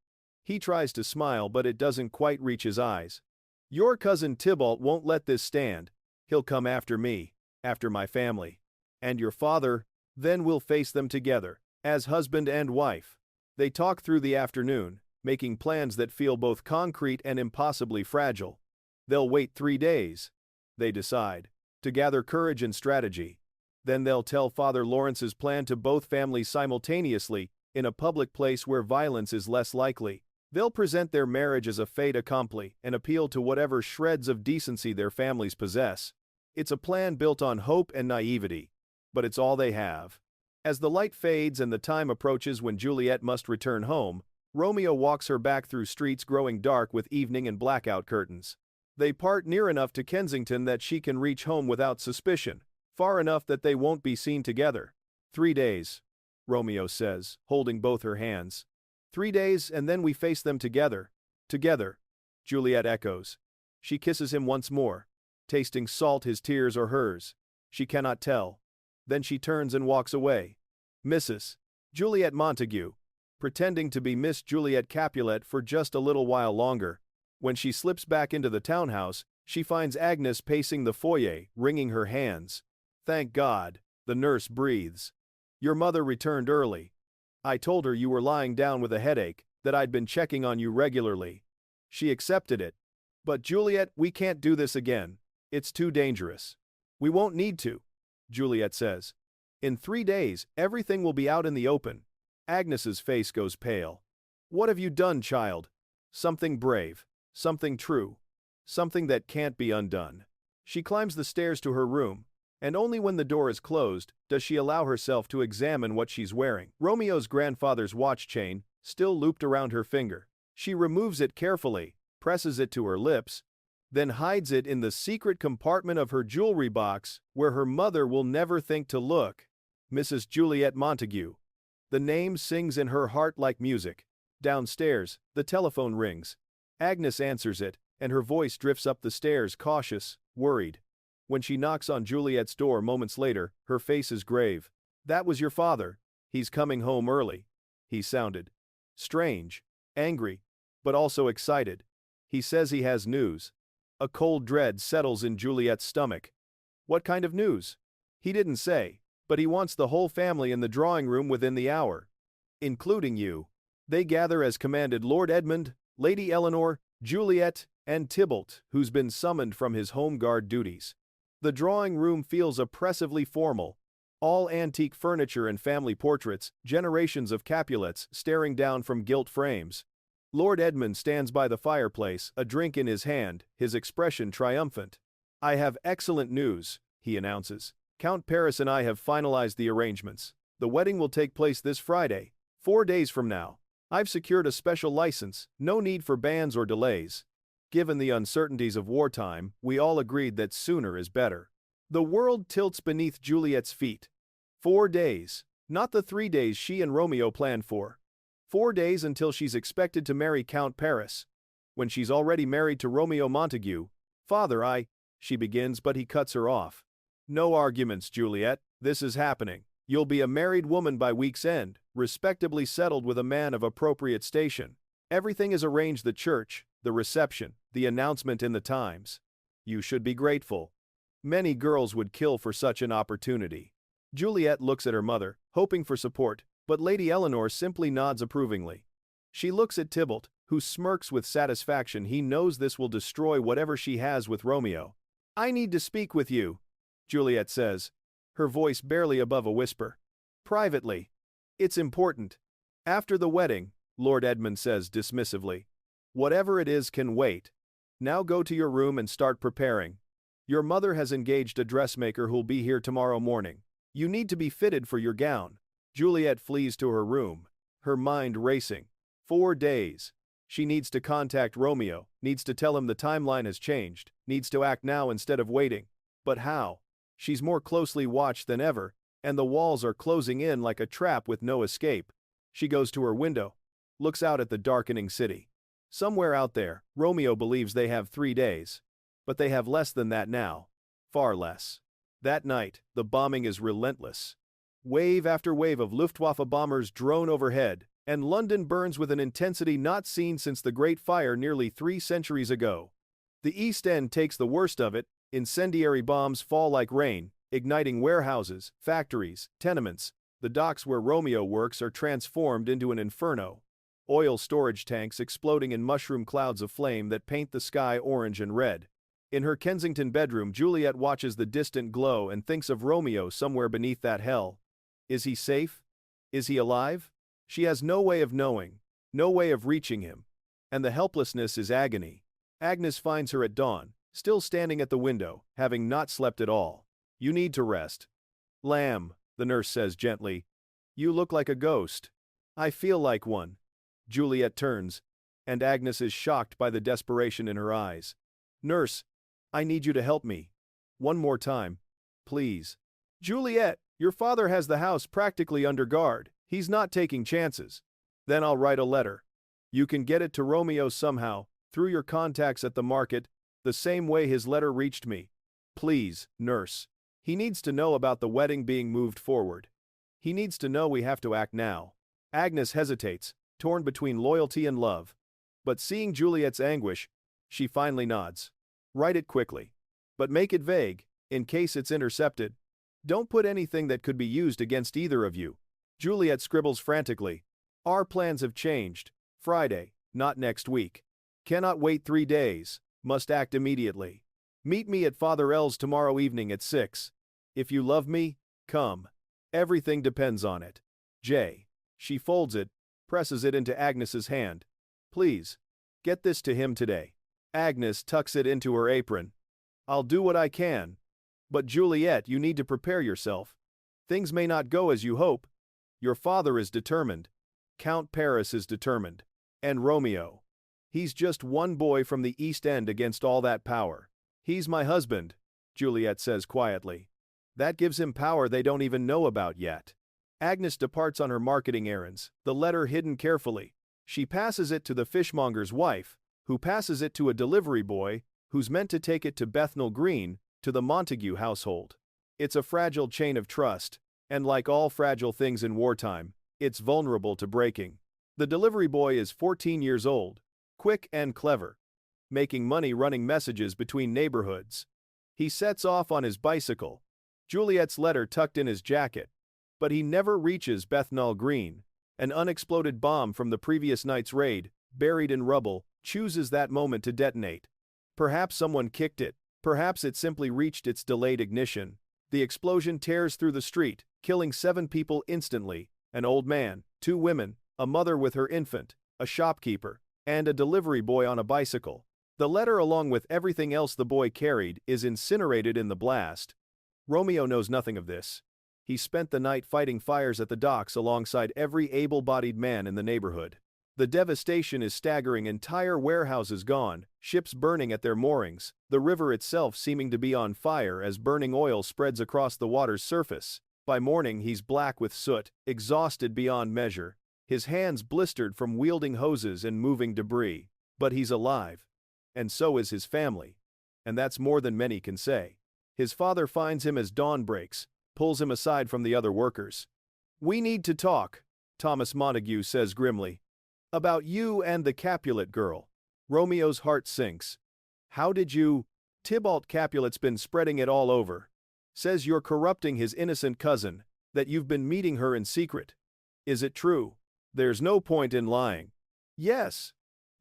He tries to smile, but it doesn't quite reach his eyes. Your cousin Tybalt won't let this stand. He'll come after me, after my family. And your father, then we'll face them together, as husband and wife. They talk through the afternoon, making plans that feel both concrete and impossibly fragile. They'll wait 3 days, they decide, to gather courage and strategy. Then they'll tell Father Lawrence's plan to both families simultaneously, in a public place where violence is less likely. They'll present their marriage as a fait accompli and appeal to whatever shreds of decency their families possess. It's a plan built on hope and naivety, but it's all they have. As the light fades and the time approaches when Juliet must return home, Romeo walks her back through streets growing dark with evening and blackout curtains. They part near enough to Kensington that she can reach home without suspicion, far enough that they won't be seen together. 3 days, Romeo says, holding both her hands. 3 days, and then we face them together. Together, Juliet echoes. She kisses him once more, tasting salt, his tears or hers. She cannot tell. Then she turns and walks away. Mrs. Juliet Montague, pretending to be Miss Juliet Capulet for just a little while longer. When she slips back into the townhouse, she finds Agnes pacing the foyer, wringing her hands. Thank God, the nurse breathes. Your mother returned early. I told her you were lying down with a headache, that I'd been checking on you regularly. She accepted it. But Juliet, we can't do this again. It's too dangerous. We won't need to, Juliet says. In 3 days, everything will be out in the open. Agnes's face goes pale. What have you done, child? Something brave, something true, something that can't be undone. She climbs the stairs to her room, and only when the door is closed does she allow herself to examine what she's wearing. Romeo's grandfather's watch chain, still looped around her finger. She removes it carefully, presses it to her lips, then hides it in the secret compartment of her jewelry box, where her mother will never think to look. Mrs. Juliet Montague. The name sings in her heart like music. Downstairs, the telephone rings. Agnes answers it, and her voice drifts up the stairs, cautious, worried. When she knocks on Juliet's door moments later, her face is grave. That was your father. He's coming home early. He sounded strange, angry, but also excited. He says he has news. A cold dread settles in Juliet's stomach. What kind of news? He didn't say, but he wants the whole family in the drawing room within the hour. Including you. They gather as commanded: Lord Edmund, Lady Eleanor, Juliet, and Tybalt, who's been summoned from his home guard duties. The drawing room feels oppressively formal. All antique furniture and family portraits, generations of Capulets staring down from gilt frames. Lord Edmund stands by the fireplace, a drink in his hand, his expression triumphant. I have excellent news, he announces. Count Paris and I have finalized the arrangements. The wedding will take place this Friday, 4 days from now. I've secured a special license, no need for bans or delays. Given the uncertainties of wartime, we all agreed that sooner is better. The world tilts beneath Juliet's feet. 4 days, not the 3 days she and Romeo planned for. 4 days until she's expected to marry Count Paris. When she's already married to Romeo Montague. Father, she begins, but he cuts her off. No arguments, Juliet, this is happening. You'll be a married woman by week's end, respectably settled with a man of appropriate station. Everything is arranged: the church, the reception, the announcement in the Times. You should be grateful. Many girls would kill for such an opportunity. Juliet looks at her mother, hoping for support, but Lady Eleanor simply nods approvingly. She looks at Tybalt, who smirks with satisfaction. He knows this will destroy whatever she has with Romeo. I need to speak with you, Juliet says, her voice barely above a whisper. Privately. It's important. After the wedding, Lord Edmund says dismissively. Whatever it is can wait. Now go to your room and start preparing. Your mother has engaged a dressmaker who'll be here tomorrow morning. You need to be fitted for your gown. Juliet flees to her room, her mind racing. 4 days. She needs to contact Romeo, needs to tell him the timeline has changed, needs to act now instead of waiting. But how? She's more closely watched than ever, and the walls are closing in like a trap with no escape. She goes to her window, looks out at the darkening city. Somewhere out there, Romeo believes they have 3 days. But they have less than that now. Far less. That night, the bombing is relentless. Wave after wave of Luftwaffe bombers drone overhead, and London burns with an intensity not seen since the Great Fire nearly 3 centuries ago. The East End takes the worst of it. Incendiary bombs fall like rain, igniting warehouses, factories, tenements. The docks where Romeo works are transformed into an inferno. Oil storage tanks exploding in mushroom clouds of flame that paint the sky orange and red. In her Kensington bedroom, Juliet watches the distant glow and thinks of Romeo somewhere beneath that hell. Is he safe? Is he alive? She has no way of knowing, no way of reaching him. And the helplessness is agony. Agnes finds her at dawn, still standing at the window, having not slept at all. You need to rest. Lamb, the nurse says gently. You look like a ghost. I feel like one. Juliet turns, and Agnes is shocked by the desperation in her eyes. Nurse, I need you to help me. One more time. Please. Juliet, your father has the house practically under guard. He's not taking chances. Then I'll write a letter. You can get it to Romeo somehow, through your contacts at the market, the same way his letter reached me. Please, nurse. He needs to know about the wedding being moved forward. He needs to know we have to act now. Agnes hesitates, torn between loyalty and love. But seeing Juliet's anguish, she finally nods. Write it quickly. But make it vague, in case it's intercepted. Don't put anything that could be used against either of you. Juliet scribbles frantically. Our plans have changed. Friday, not next week. Cannot wait 3 days. Must act immediately. Meet me at Father L's tomorrow evening at 6. If you love me, come. Everything depends on it. J. She folds it, presses it into Agnes's hand. Please, get this to him today. Agnes tucks it into her apron. I'll do what I can. But Juliet, you need to prepare yourself. Things may not go as you hope. Your father is determined. Count Paris is determined. And Romeo. He's just one boy from the East End against all that power. He's my husband, Juliet says quietly. That gives him power they don't even know about yet. Agnes departs on her marketing errands, the letter hidden carefully. She passes it to the fishmonger's wife, who passes it to a delivery boy, who's meant to take it to Bethnal Green, to the Montague household. It's a fragile chain of trust, and like all fragile things in wartime, it's vulnerable to breaking. The delivery boy is 14 years old, quick and clever, making money running messages between neighborhoods. He sets off on his bicycle, Juliet's letter tucked in his jacket, but he never reaches Bethnal Green. An unexploded bomb from the previous night's raid, buried in rubble, chooses that moment to detonate. Perhaps someone kicked it, perhaps it simply reached its delayed ignition. The explosion tears through the street, killing 7 people instantly, an old man, 2 women, a mother with her infant, a shopkeeper, and a delivery boy on a bicycle. The letter, along with everything else the boy carried, is incinerated in the blast. Romeo knows nothing of this. He spent the night fighting fires at the docks alongside every able-bodied man in the neighborhood. The devastation is staggering, entire warehouses gone, ships burning at their moorings, the river itself seeming to be on fire as burning oil spreads across the water's surface. By morning he's black with soot, exhausted beyond measure, his hands blistered from wielding hoses and moving debris. But he's alive. And so is his family. And that's more than many can say. His father finds him as dawn breaks, pulls him aside from the other workers. We need to talk, Thomas Montague says grimly. About you and the Capulet girl. Romeo's heart sinks. How did you? Tybalt Capulet's been spreading it all over. Says you're corrupting his innocent cousin, that you've been meeting her in secret. Is it true? There's no point in lying. Yes.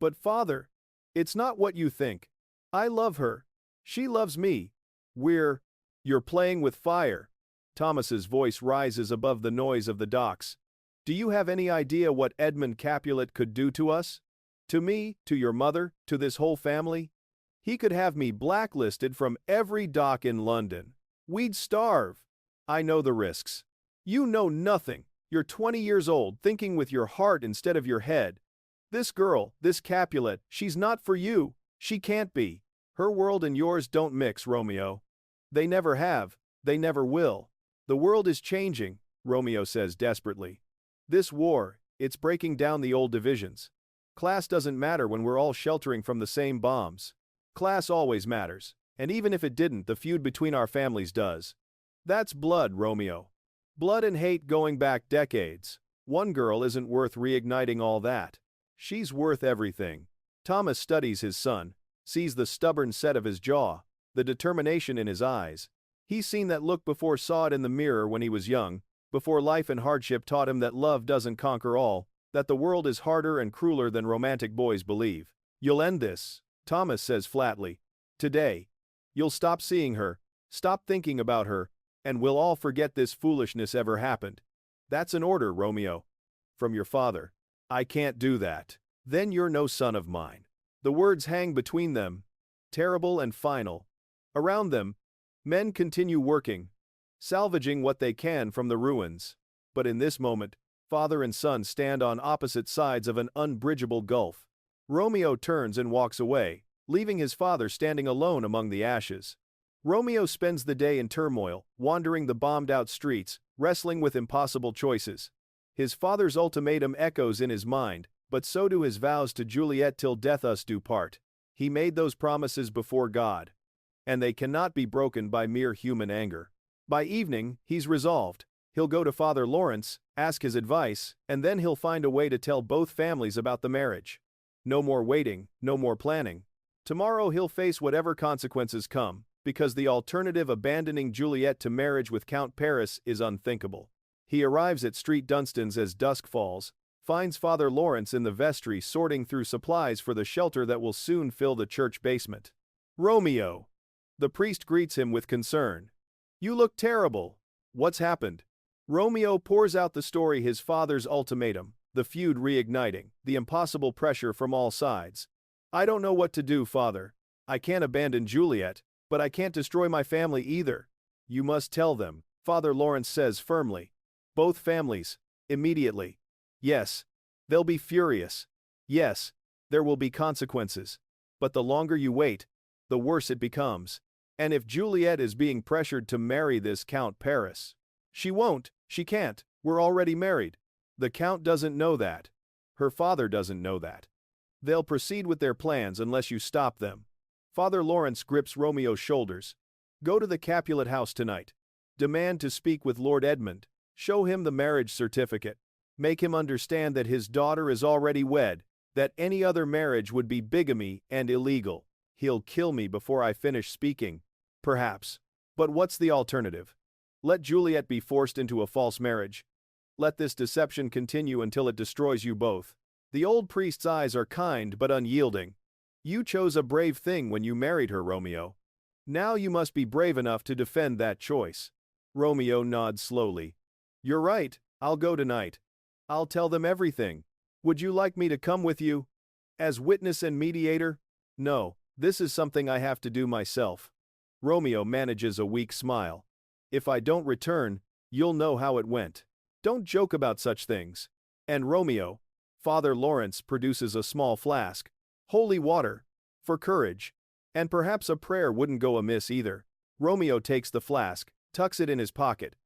But father, it's not what you think. I love her. She loves me. We're You're playing with fire. Thomas's voice rises above the noise of the docks. Do you have any idea what Edmund Capulet could do to us? To me, to your mother, to this whole family? He could have me blacklisted from every dock in London. We'd starve. I know the risks. You know nothing. You're 20 years old, thinking with your heart instead of your head. This girl, this Capulet, she's not for you. She can't be. Her world and yours don't mix, Romeo. They never have. They never will. The world is changing, Romeo says desperately. This war, it's breaking down the old divisions. Class doesn't matter when we're all sheltering from the same bombs. Class always matters, and even if it didn't, the feud between our families does. That's blood, Romeo. Blood and hate going back decades. One girl isn't worth reigniting all that. She's worth everything. Thomas studies his son, sees the stubborn set of his jaw, the determination in his eyes. He's seen that look before, saw it in the mirror when he was young, before life and hardship taught him that love doesn't conquer all, that the world is harder and crueler than romantic boys believe. You'll end this, Thomas says flatly. Today. You'll stop seeing her, stop thinking about her, and we'll all forget this foolishness ever happened. That's an order, Romeo. From your father. I can't do that. Then you're no son of mine. The words hang between them, terrible and final. Around them, men continue working, salvaging what they can from the ruins. But in this moment, father and son stand on opposite sides of an unbridgeable gulf. Romeo turns and walks away, leaving his father standing alone among the ashes. Romeo spends the day in turmoil, wandering the bombed-out streets, wrestling with impossible choices. His father's ultimatum echoes in his mind, but so do his vows to Juliet till death us do part. He made those promises before God, and they cannot be broken by mere human anger. By evening, he's resolved. He'll go to Father Lawrence, ask his advice, and then he'll find a way to tell both families about the marriage. No more waiting, no more planning. Tomorrow he'll face whatever consequences come, because the alternative, abandoning Juliet to marriage with Count Paris, is unthinkable. He arrives at Street Dunstan's as dusk falls, finds Father Lawrence in the vestry sorting through supplies for the shelter that will soon fill the church basement. Romeo! The priest greets him with concern. You look terrible. What's happened? Romeo pours out the story, his father's ultimatum, the feud reigniting, the impossible pressure from all sides. I don't know what to do, father. I can't abandon Juliet, but I can't destroy my family either. You must tell them, Father Lawrence says firmly. Both families, immediately. Yes, they'll be furious. Yes, there will be consequences. But the longer you wait, the worse it becomes. And if Juliet is being pressured to marry this Count Paris, she won't, she can't, we're already married. The Count doesn't know that. Her father doesn't know that. They'll proceed with their plans unless you stop them. Father Lawrence grips Romeo's shoulders. Go to the Capulet house tonight. Demand to speak with Lord Edmund. Show him the marriage certificate. Make him understand that his daughter is already wed, that any other marriage would be bigamy and illegal. He'll kill me before I finish speaking. Perhaps. But what's the alternative? Let Juliet be forced into a false marriage. Let this deception continue until it destroys you both. The old priest's eyes are kind but unyielding. You chose a brave thing when you married her, Romeo. Now you must be brave enough to defend that choice. Romeo nods slowly. You're right, I'll go tonight. I'll tell them everything. Would you like me to come with you? As witness and mediator? No, this is something I have to do myself. Romeo manages a weak smile. If I don't return, you'll know how it went. Don't joke about such things. And Romeo, Father Lawrence produces a small flask. Holy water. For courage. And perhaps a prayer wouldn't go amiss either. Romeo takes the flask, tucks it in his pocket.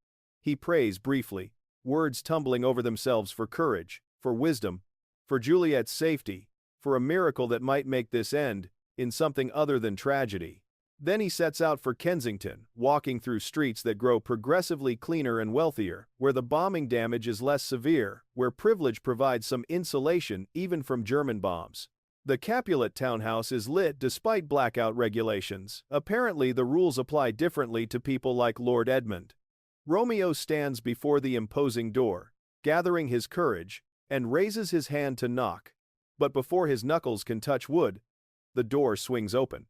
He prays briefly, words tumbling over themselves for courage, for wisdom, for Juliet's safety, for a miracle that might make this end in something other than tragedy. Then he sets out for Kensington, walking through streets that grow progressively cleaner and wealthier, where the bombing damage is less severe, where privilege provides some insulation even from German bombs. The Capulet townhouse is lit despite blackout regulations. Apparently the rules apply differently to people like Lord Edmund. Romeo stands before the imposing door, gathering his courage, and raises his hand to knock. But before his knuckles can touch wood, the door swings open.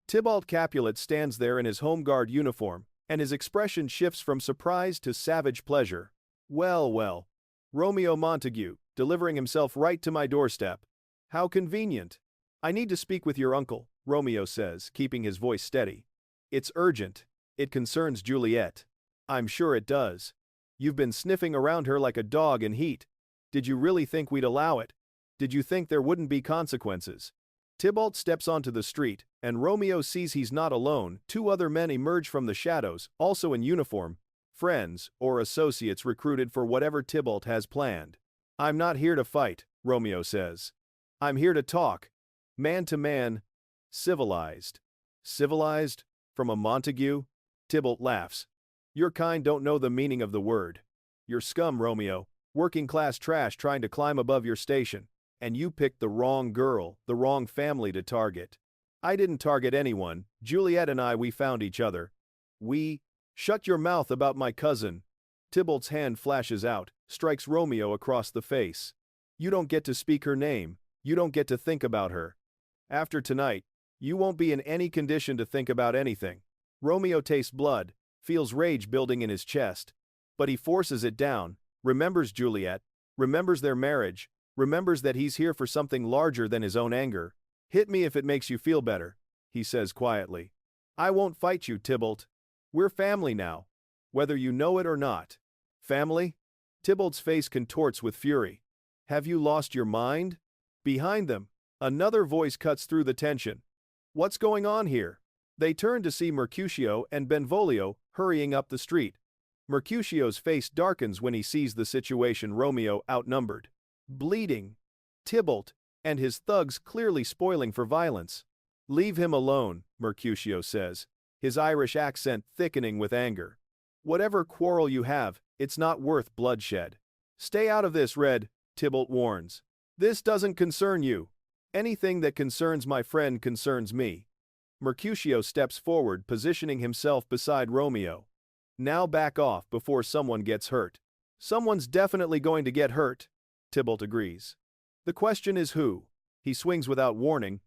Tybalt Capulet stands there in his home guard uniform, and his expression shifts from surprise to savage pleasure. Well, well. Romeo Montague, delivering himself right to my doorstep. How convenient. I need to speak with your uncle, Romeo says, keeping his voice steady. It's urgent. It concerns Juliet. I'm sure it does. You've been sniffing around her like a dog in heat. Did you really think we'd allow it? Did you think there wouldn't be consequences? Tybalt steps onto the street, and Romeo sees he's not alone. Two other men emerge from the shadows, also in uniform, friends or associates recruited for whatever Tybalt has planned. I'm not here to fight, Romeo says. I'm here to talk. Man to man. Civilized. Civilized? From a Montague? Tybalt laughs. Your kind don't know the meaning of the word. You're scum, Romeo. Working-class trash trying to climb above your station. And you picked the wrong girl, the wrong family to target. I didn't target anyone. Juliet and we found each other. We? Shut your mouth about my cousin. Tybalt's hand flashes out, strikes Romeo across the face. You don't get to speak her name. You don't get to think about her. After tonight, you won't be in any condition to think about anything. Romeo tastes blood, feels rage building in his chest. But he forces it down, remembers Juliet, remembers their marriage, remembers that he's here for something larger than his own anger. Hit me if it makes you feel better, he says quietly. I won't fight you, Tybalt. We're family now. Whether you know it or not. Family? Tybalt's face contorts with fury. Have you lost your mind? Behind them, another voice cuts through the tension. What's going on here? They turn to see Mercutio and Benvolio hurrying up the street. Mercutio's face darkens when he sees the situation. Romeo outnumbered, bleeding, Tybalt, and his thugs clearly spoiling for violence. Leave him alone, Mercutio says, his Irish accent thickening with anger. Whatever quarrel you have, it's not worth bloodshed. Stay out of this, Red, Tybalt warns. This doesn't concern you. Anything that concerns my friend concerns me. Mercutio steps forward, positioning himself beside Romeo. Now back off before someone gets hurt. Someone's definitely going to get hurt, Tybalt agrees. The question is who? He swings without warning,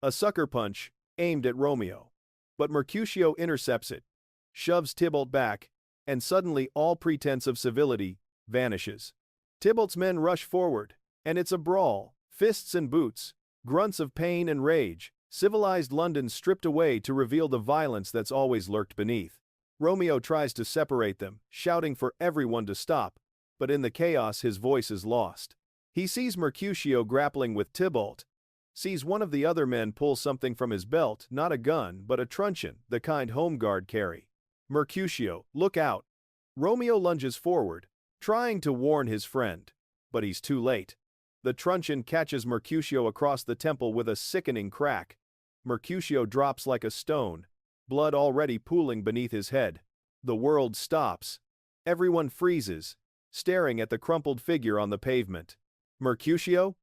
a sucker punch, aimed at Romeo. But Mercutio intercepts it, shoves Tybalt back, and suddenly all pretense of civility vanishes. Tybalt's men rush forward, and it's a brawl, fists and boots, grunts of pain and rage, civilized London stripped away to reveal the violence that's always lurked beneath. Romeo tries to separate them, shouting for everyone to stop, but in the chaos his voice is lost. He sees Mercutio grappling with Tybalt, sees one of the other men pull something from his belt, not a gun but a truncheon, the kind home guard carry. Mercutio, look out! Romeo lunges forward, trying to warn his friend, but he's too late. The truncheon catches Mercutio across the temple with a sickening crack. Mercutio drops like a stone, blood already pooling beneath his head. The world stops. Everyone freezes, staring at the crumpled figure on the pavement. Mercutio?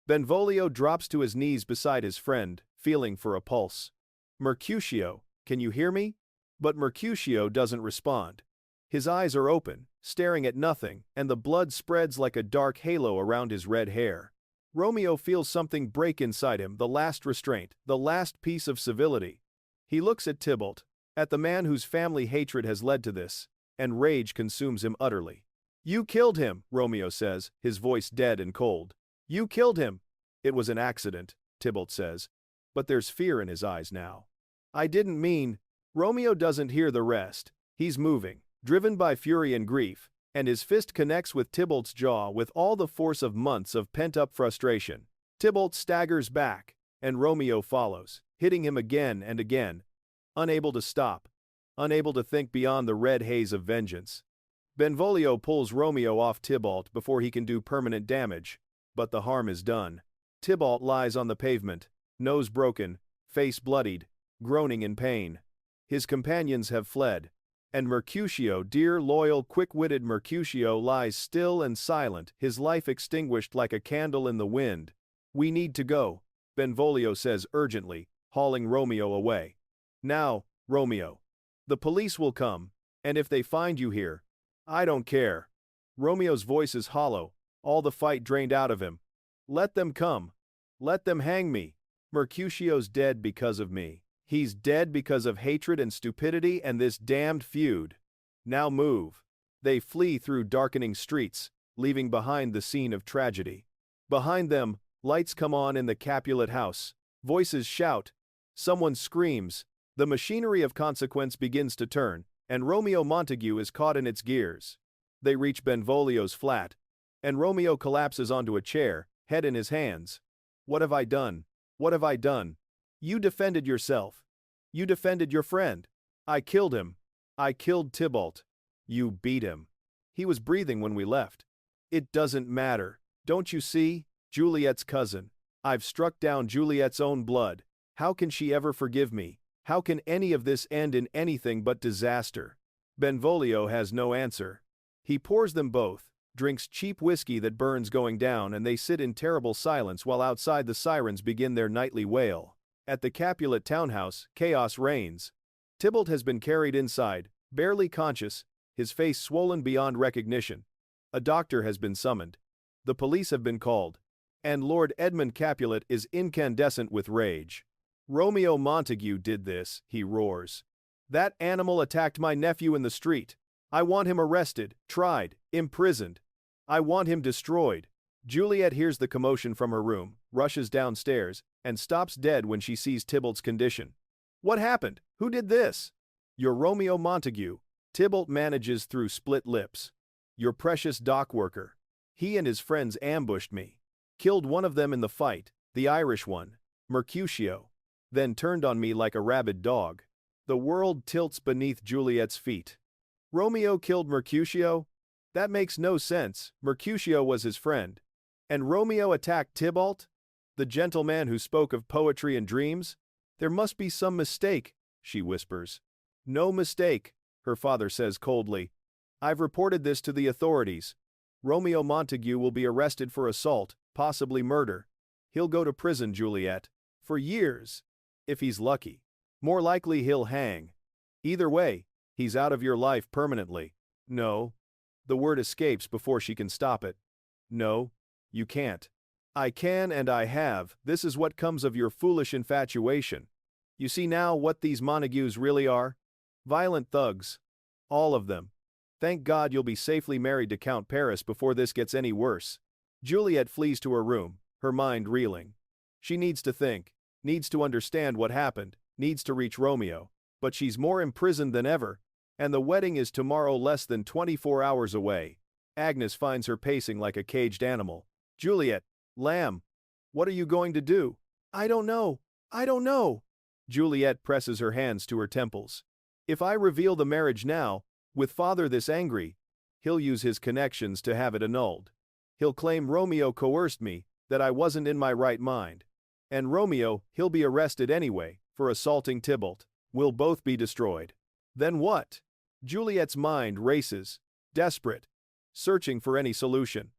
Benvolio drops to his knees beside his friend, feeling for a pulse. Mercutio, can you hear me? But Mercutio doesn't respond. His eyes are open, staring at nothing, and the blood spreads like a dark halo around his red hair. Romeo feels something break inside him, the last restraint, the last piece of civility. He looks at Tybalt, at the man whose family hatred has led to this, and rage consumes him utterly. You killed him, Romeo says, his voice dead and cold. You killed him. It was an accident, Tybalt says, but there's fear in his eyes now. I didn't mean. Romeo doesn't hear the rest. He's moving, driven by fury and grief, and his fist connects with Tybalt's jaw with all the force of months of pent-up frustration. Tybalt staggers back, and Romeo follows, hitting him again and again, unable to stop, unable to think beyond the red haze of vengeance. Benvolio pulls Romeo off Tybalt before he can do permanent damage, but the harm is done. Tybalt lies on the pavement, nose broken, face bloodied, groaning in pain. His companions have fled, and Mercutio, dear, loyal, quick-witted Mercutio, lies still and silent, his life extinguished like a candle in the wind. We need to go, Benvolio says urgently, hauling Romeo away. Now, Romeo. The police will come, and if they find you here, I don't care. Romeo's voice is hollow, all the fight drained out of him. Let them come. Let them hang me. Mercutio's dead because of me. He's dead because of hatred and stupidity and this damned feud. Now move. They flee through darkening streets, leaving behind the scene of tragedy. Behind them, lights come on in the Capulet house. Voices shout. Someone screams. The machinery of consequence begins to turn, and Romeo Montague is caught in its gears. They reach Benvolio's flat, and Romeo collapses onto a chair, head in his hands. What have I done? What have I done? You defended yourself. You defended your friend. I killed him. I killed Tybalt. You beat him. He was breathing when we left. It doesn't matter. Don't you see? Juliet's cousin. I've struck down Juliet's own blood. How can she ever forgive me? How can any of this end in anything but disaster? Benvolio has no answer. He pours them both, drinks cheap whiskey that burns going down, and they sit in terrible silence while outside the sirens begin their nightly wail. At the Capulet townhouse, chaos reigns. Tybalt has been carried inside, barely conscious, his face swollen beyond recognition. A doctor has been summoned. The police have been called. And Lord Edmund Capulet is incandescent with rage. Romeo Montague did this, he roars. That animal attacked my nephew in the street. I want him arrested, tried, imprisoned. I want him destroyed. Juliet hears the commotion from her room, rushes downstairs, and stops dead when she sees Tybalt's condition. What happened? Who did this? You're Romeo Montague. Tybalt manages through split lips. Your precious dock worker. He and his friends ambushed me. Killed one of them in the fight, the Irish one, Mercutio. Then turned on me like a rabid dog. The world tilts beneath Juliet's feet. Romeo killed Mercutio? That makes no sense. Mercutio was his friend. And Romeo attacked Tybalt? The gentleman who spoke of poetry and dreams? There must be some mistake, she whispers. No mistake, her father says coldly. I've reported this to the authorities. Romeo Montague will be arrested for assault, possibly murder. He'll go to prison, Juliet. For years. If he's lucky. More likely he'll hang. Either way, he's out of your life permanently. No. The word escapes before she can stop it. No, you can't. I can and I have. This is what comes of your foolish infatuation. You see now what these Montagues really are? Violent thugs. All of them. Thank God you'll be safely married to Count Paris before this gets any worse. Juliet flees to her room, her mind reeling. She needs to think, needs to understand what happened, needs to reach Romeo, but she's more imprisoned than ever, and the wedding is tomorrow less than 24 hours away. Agnes finds her pacing like a caged animal. Juliet, lamb, what are you going to do? I don't know. I don't know. Juliet presses her hands to her temples. If I reveal the marriage now, with father this angry, he'll use his connections to have it annulled. He'll claim Romeo coerced me, that I wasn't in my right mind. And Romeo, he'll be arrested anyway, for assaulting Tybalt. We'll both be destroyed. Then what? Juliet's mind races, desperate, searching for any solution.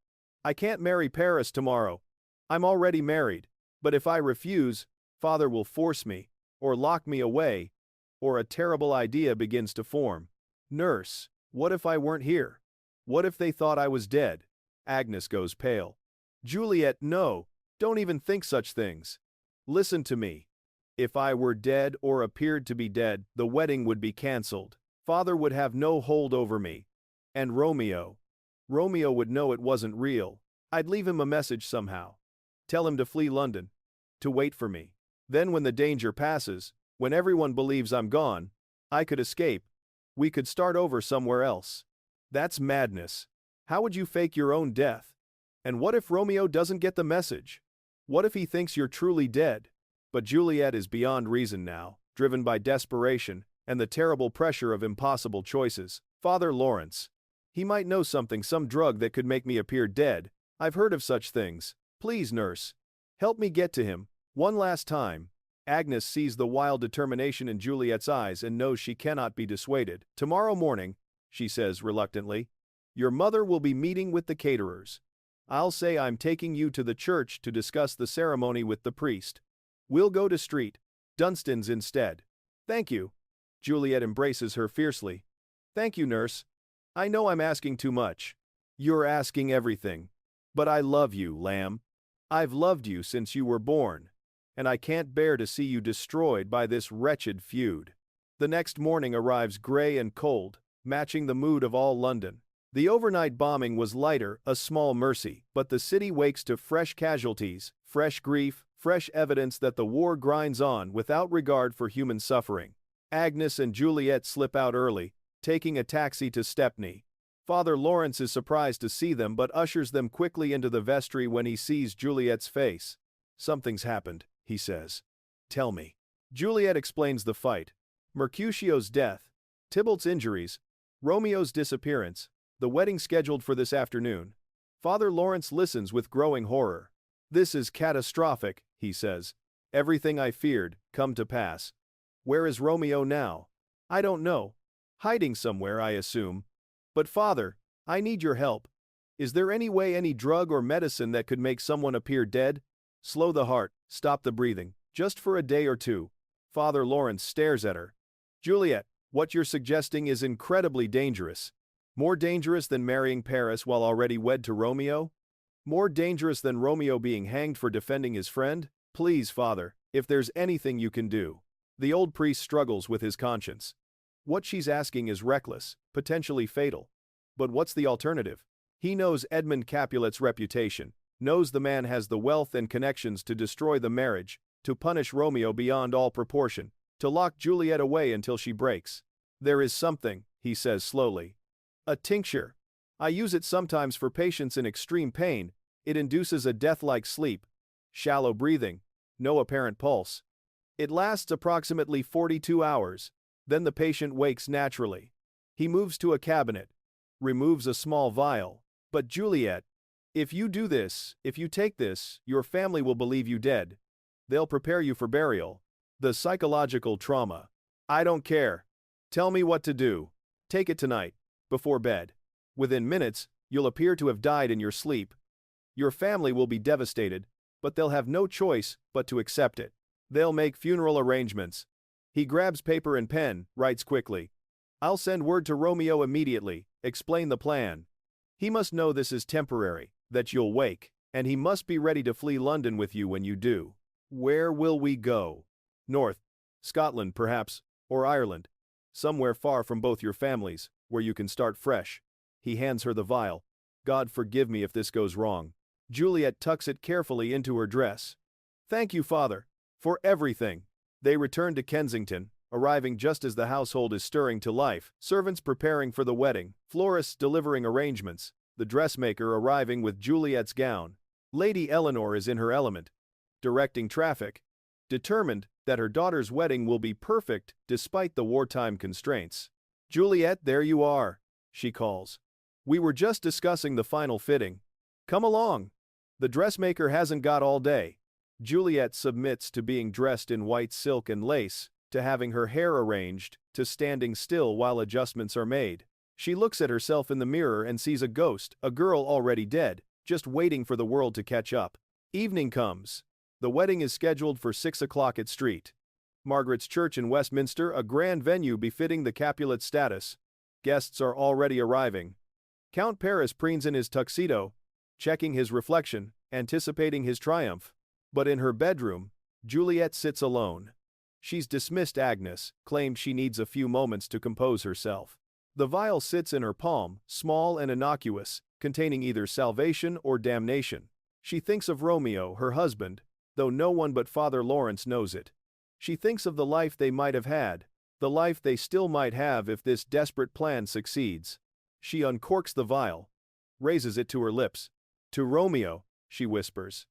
I can't marry Paris tomorrow. I'm already married, but if I refuse, father will force me, or lock me away, or a terrible idea begins to form. Nurse, what if I weren't here? What if they thought I was dead? Agnes goes pale. Juliet, no, don't even think such things. Listen to me. If I were dead or appeared to be dead, the wedding would be cancelled. Father would have no hold over me. And Romeo would know it wasn't real. I'd leave him a message somehow. Tell him to flee London. To wait for me. Then when the danger passes, when everyone believes I'm gone, I could escape. We could start over somewhere else. That's madness. How would you fake your own death? And what if Romeo doesn't get the message? What if he thinks you're truly dead? But Juliet is beyond reason now, driven by desperation and the terrible pressure of impossible choices. Father Lawrence. He might know something, some drug that could make me appear dead. I've heard of such things. Please, nurse. Help me get to him. One last time. Agnes sees the wild determination in Juliet's eyes and knows she cannot be dissuaded. Tomorrow morning, she says reluctantly, your mother will be meeting with the caterers. I'll say I'm taking you to the church to discuss the ceremony with the priest. We'll go to Street Dunstan's instead. Thank you. Juliet embraces her fiercely. Thank you, nurse. I know I'm asking too much. You're asking everything. But I love you, lamb. I've loved you since you were born. and I can't bear to see you destroyed by this wretched feud." The next morning arrives grey and cold, matching the mood of all London. The overnight bombing was lighter, a small mercy, but the city wakes to fresh casualties, fresh grief, fresh evidence that the war grinds on without regard for human suffering. Agnes and Juliet slip out early, taking a taxi to Stepney. Father Lawrence is surprised to see them but ushers them quickly into the vestry when he sees Juliet's face. "Something's happened," he says. "Tell me." Juliet explains the fight, Mercutio's death, Tybalt's injuries, Romeo's disappearance, the wedding scheduled for this afternoon. Father Lawrence listens with growing horror. "This is catastrophic," he says. "Everything I feared, come to pass. Where is Romeo now?" "I don't know. Hiding somewhere, I assume. But Father, I need your help. Is there any way, any drug or medicine that could make someone appear dead? Slow the heart, stop the breathing, just for a day or two." Father Lawrence stares at her. "Juliet, what you're suggesting is incredibly dangerous. More dangerous than marrying Paris while already wed to Romeo? More dangerous than Romeo being hanged for defending his friend? Please, Father, if there's anything you can do." The old priest struggles with his conscience. What she's asking is reckless, potentially fatal. But what's the alternative? He knows Edmund Capulet's reputation, knows the man has the wealth and connections to destroy the marriage, to punish Romeo beyond all proportion, to lock Juliet away until she breaks. "There is something," he says slowly. "A tincture. I use it sometimes for patients in extreme pain. It induces a death-like sleep, shallow breathing, no apparent pulse. It lasts approximately 42 hours. Then the patient wakes naturally." He moves to a cabinet, removes a small vial. "But Juliet, if you do this, if you take this, your family will believe you dead. They'll prepare you for burial. The psychological trauma. I don't care. Tell me what to do. Take it tonight, before bed. Within minutes, you'll appear to have died in your sleep. Your family will be devastated, but they'll have no choice but to accept it. They'll make funeral arrangements." He grabs paper and pen, writes quickly. "I'll send word to Romeo immediately, explain the plan. He must know this is temporary, that you'll wake, and he must be ready to flee London with you when you do. Where will we go? North, Scotland perhaps, or Ireland. Somewhere far from both your families, where you can start fresh." He hands her the vial. "God forgive me if this goes wrong." Juliet tucks it carefully into her dress. "Thank you, Father, for everything." They return to Kensington, arriving just as the household is stirring to life, servants preparing for the wedding, florists delivering arrangements, the dressmaker arriving with Juliet's gown. Lady Eleanor is in her element, directing traffic, determined that her daughter's wedding will be perfect despite the wartime constraints. "Juliet, there you are," she calls. "We were just discussing the final fitting. Come along. The dressmaker hasn't got all day." Juliet submits to being dressed in white silk and lace, to having her hair arranged, to standing still while adjustments are made. She looks at herself in the mirror and sees a ghost, a girl already dead, just waiting for the world to catch up. Evening comes. The wedding is scheduled for 6 o'clock at St. Margaret's Church in Westminster, a grand venue befitting the Capulet status. Guests are already arriving. Count Paris preens in his tuxedo, checking his reflection, anticipating his triumph. But in her bedroom, Juliet sits alone. She's dismissed Agnes, claimed she needs a few moments to compose herself. The vial sits in her palm, small and innocuous, containing either salvation or damnation. She thinks of Romeo, her husband, though no one but Father Lawrence knows it. She thinks of the life they might have had, the life they still might have if this desperate plan succeeds. She uncorks the vial, raises it to her lips. "To Romeo," she whispers.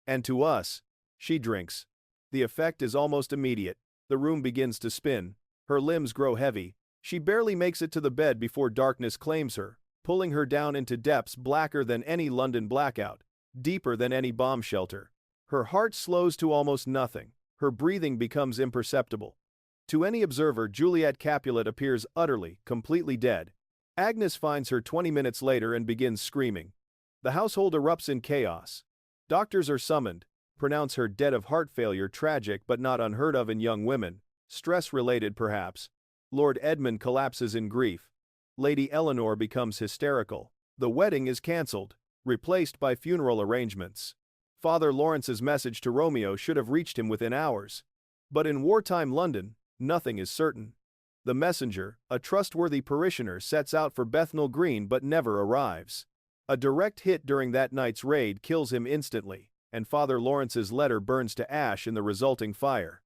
"And to us." She drinks. The effect is almost immediate. The room begins to spin. Her limbs grow heavy. She barely makes it to the bed before darkness claims her, pulling her down into depths blacker than any London blackout, deeper than any bomb shelter. Her heart slows to almost nothing. Her breathing becomes imperceptible. To any observer, Juliet Capulet appears utterly, completely dead. Agnes finds her 20 minutes later and begins screaming. The household erupts in chaos. Doctors are summoned, pronounce her dead of heart failure, tragic but not unheard of in young women, stress-related perhaps. Lord Edmund collapses in grief. Lady Eleanor becomes hysterical. The wedding is cancelled, replaced by funeral arrangements. Father Lawrence's message to Romeo should have reached him within hours. But in wartime London, nothing is certain. The messenger, a trustworthy parishioner, sets out for Bethnal Green but never arrives. A direct hit during that night's raid kills him instantly, and Father Lawrence's letter burns to ash in the resulting fire.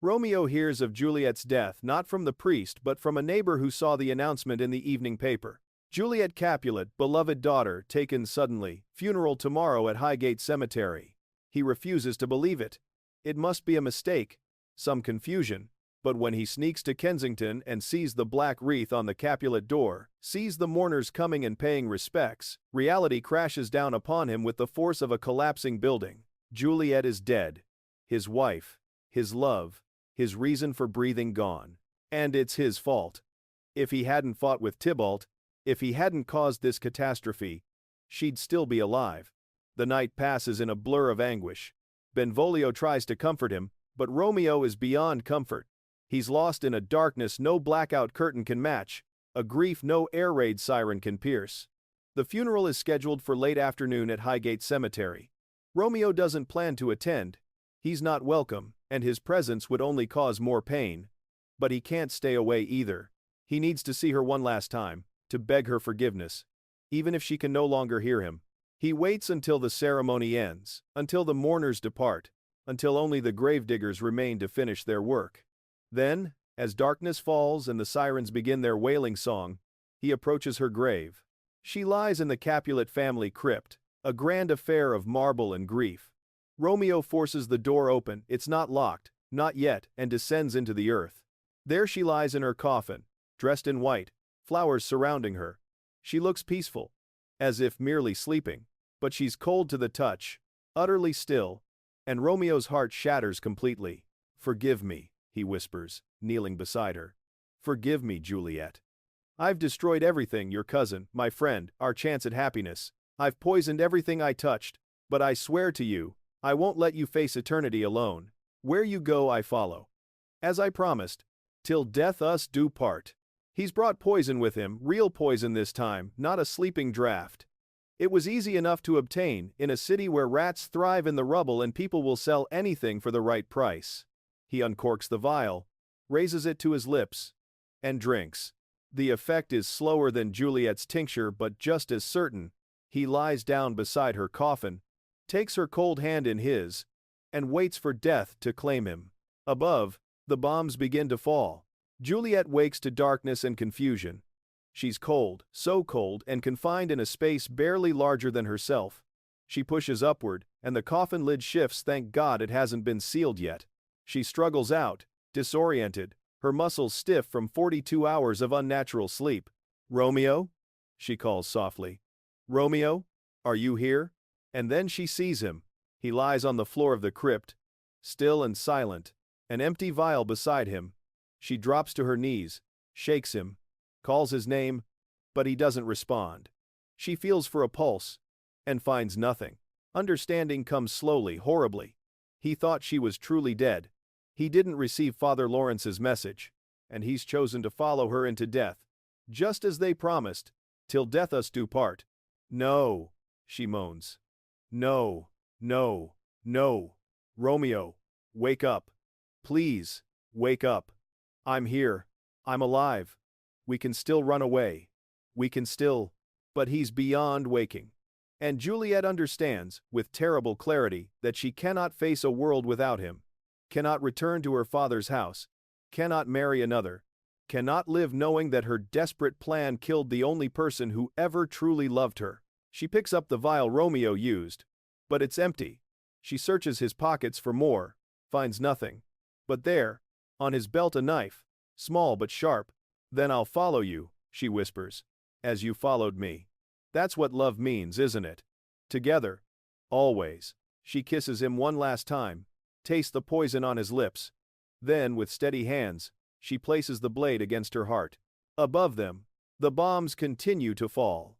Romeo hears of Juliet's death not from the priest but from a neighbor who saw the announcement in the evening paper. Juliet Capulet, beloved daughter, taken suddenly, funeral tomorrow at Highgate Cemetery. He refuses to believe it. It must be a mistake, some confusion. But when he sneaks to Kensington and sees the black wreath on the Capulet door, sees the mourners coming and paying respects, reality crashes down upon him with the force of a collapsing building. Juliet is dead. His wife, his love, his reason for breathing gone. And it's his fault. If he hadn't fought with Tybalt, if he hadn't caused this catastrophe, she'd still be alive. The night passes in a blur of anguish. Benvolio tries to comfort him, but Romeo is beyond comfort. He's lost in a darkness no blackout curtain can match, a grief no air raid siren can pierce. The funeral is scheduled for late afternoon at Highgate Cemetery. Romeo doesn't plan to attend. He's not welcome, and his presence would only cause more pain. But he can't stay away either. He needs to see her one last time, to beg her forgiveness, even if she can no longer hear him. He waits until the ceremony ends, until the mourners depart, until only the gravediggers remain to finish their work. Then, as darkness falls and the sirens begin their wailing song, he approaches her grave. She lies in the Capulet family crypt, a grand affair of marble and grief. Romeo forces the door open, it's not locked, not yet, and descends into the earth. There she lies in her coffin, dressed in white, flowers surrounding her. She looks peaceful, as if merely sleeping, but she's cold to the touch, utterly still, and Romeo's heart shatters completely. "Forgive me," he whispers, kneeling beside her. "Forgive me, Juliet. I've destroyed everything, your cousin, my friend, our chance at happiness. I've poisoned everything I touched, but I swear to you, I won't let you face eternity alone. Where you go I follow. As I promised, till death us do part." He's brought poison with him, real poison this time, not a sleeping draught. It was easy enough to obtain, in a city where rats thrive in the rubble and people will sell anything for the right price. He uncorks the vial, raises it to his lips, and drinks. The effect is slower than Juliet's tincture but just as certain. He lies down beside her coffin, takes her cold hand in his, and waits for death to claim him. Above, the bombs begin to fall. Juliet wakes to darkness and confusion. She's cold, so cold, and confined in a space barely larger than herself. She pushes upward, and the coffin lid shifts. Thank God it hasn't been sealed yet. She struggles out, disoriented, her muscles stiff from 42 hours of unnatural sleep. "Romeo?" she calls softly. "Romeo? Are you here?" And then she sees him. He lies on the floor of the crypt, still and silent, an empty vial beside him. She drops to her knees, shakes him, calls his name, but he doesn't respond. She feels for a pulse, and finds nothing. Understanding comes slowly, horribly. He thought she was truly dead. He didn't receive Father Lawrence's message, and he's chosen to follow her into death, just as they promised, till death us do part. "No," she moans. "No, no, no. Romeo, wake up. Please, wake up. I'm here. I'm alive. We can still run away. We can still..." But he's beyond waking. And Juliet understands, with terrible clarity, that she cannot face a world without him, cannot return to her father's house, cannot marry another, cannot live knowing that her desperate plan killed the only person who ever truly loved her. She picks up the vial Romeo used, but it's empty. She searches his pockets for more, finds nothing. But there, on his belt, a knife, small but sharp. "Then I'll follow you," she whispers, "as you followed me. That's what love means, isn't it? Together. Always." She kisses him one last time, tastes the poison on his lips. Then, with steady hands, she places the blade against her heart. Above them, the bombs continue to fall.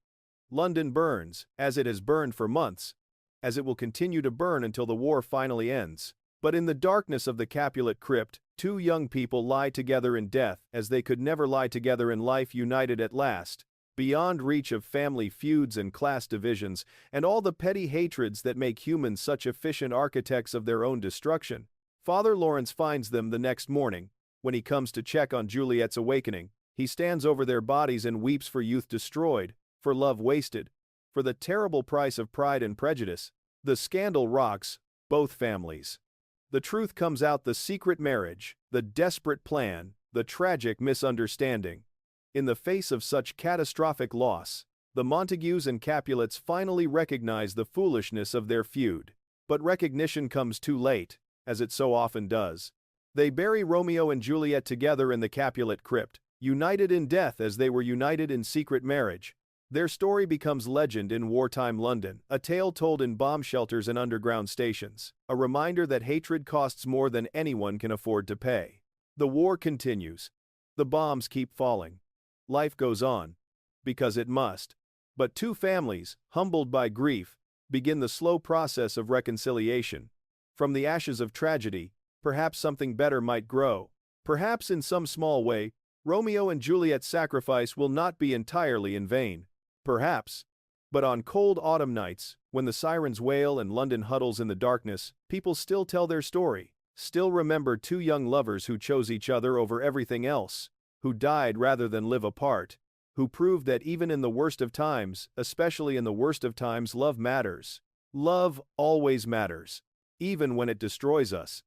London burns, as it has burned for months, as it will continue to burn until the war finally ends. But in the darkness of the Capulet crypt, two young people lie together in death as they could never lie together in life, united at last, beyond reach of family feuds and class divisions, and all the petty hatreds that make humans such efficient architects of their own destruction. Father Lawrence finds them the next morning. When he comes to check on Juliet's awakening, he stands over their bodies and weeps for youth destroyed, for love wasted, for the terrible price of pride and prejudice. The scandal rocks both families. The truth comes out: the secret marriage, the desperate plan, the tragic misunderstanding. In the face of such catastrophic loss, the Montagues and Capulets finally recognize the foolishness of their feud. But recognition comes too late, as it so often does. They bury Romeo and Juliet together in the Capulet crypt, united in death as they were united in secret marriage. Their story becomes legend in wartime London, a tale told in bomb shelters and underground stations, a reminder that hatred costs more than anyone can afford to pay. The war continues. The bombs keep falling. Life goes on, because it must. But two families, humbled by grief, begin the slow process of reconciliation. From the ashes of tragedy, perhaps something better might grow. Perhaps in some small way, Romeo and Juliet's sacrifice will not be entirely in vain. Perhaps. But on cold autumn nights, when the sirens wail and London huddles in the darkness, people still tell their story, still remember two young lovers who chose each other over everything else, who died rather than live apart, who proved that even in the worst of times, especially in the worst of times, love matters. Love always matters, even when it destroys us.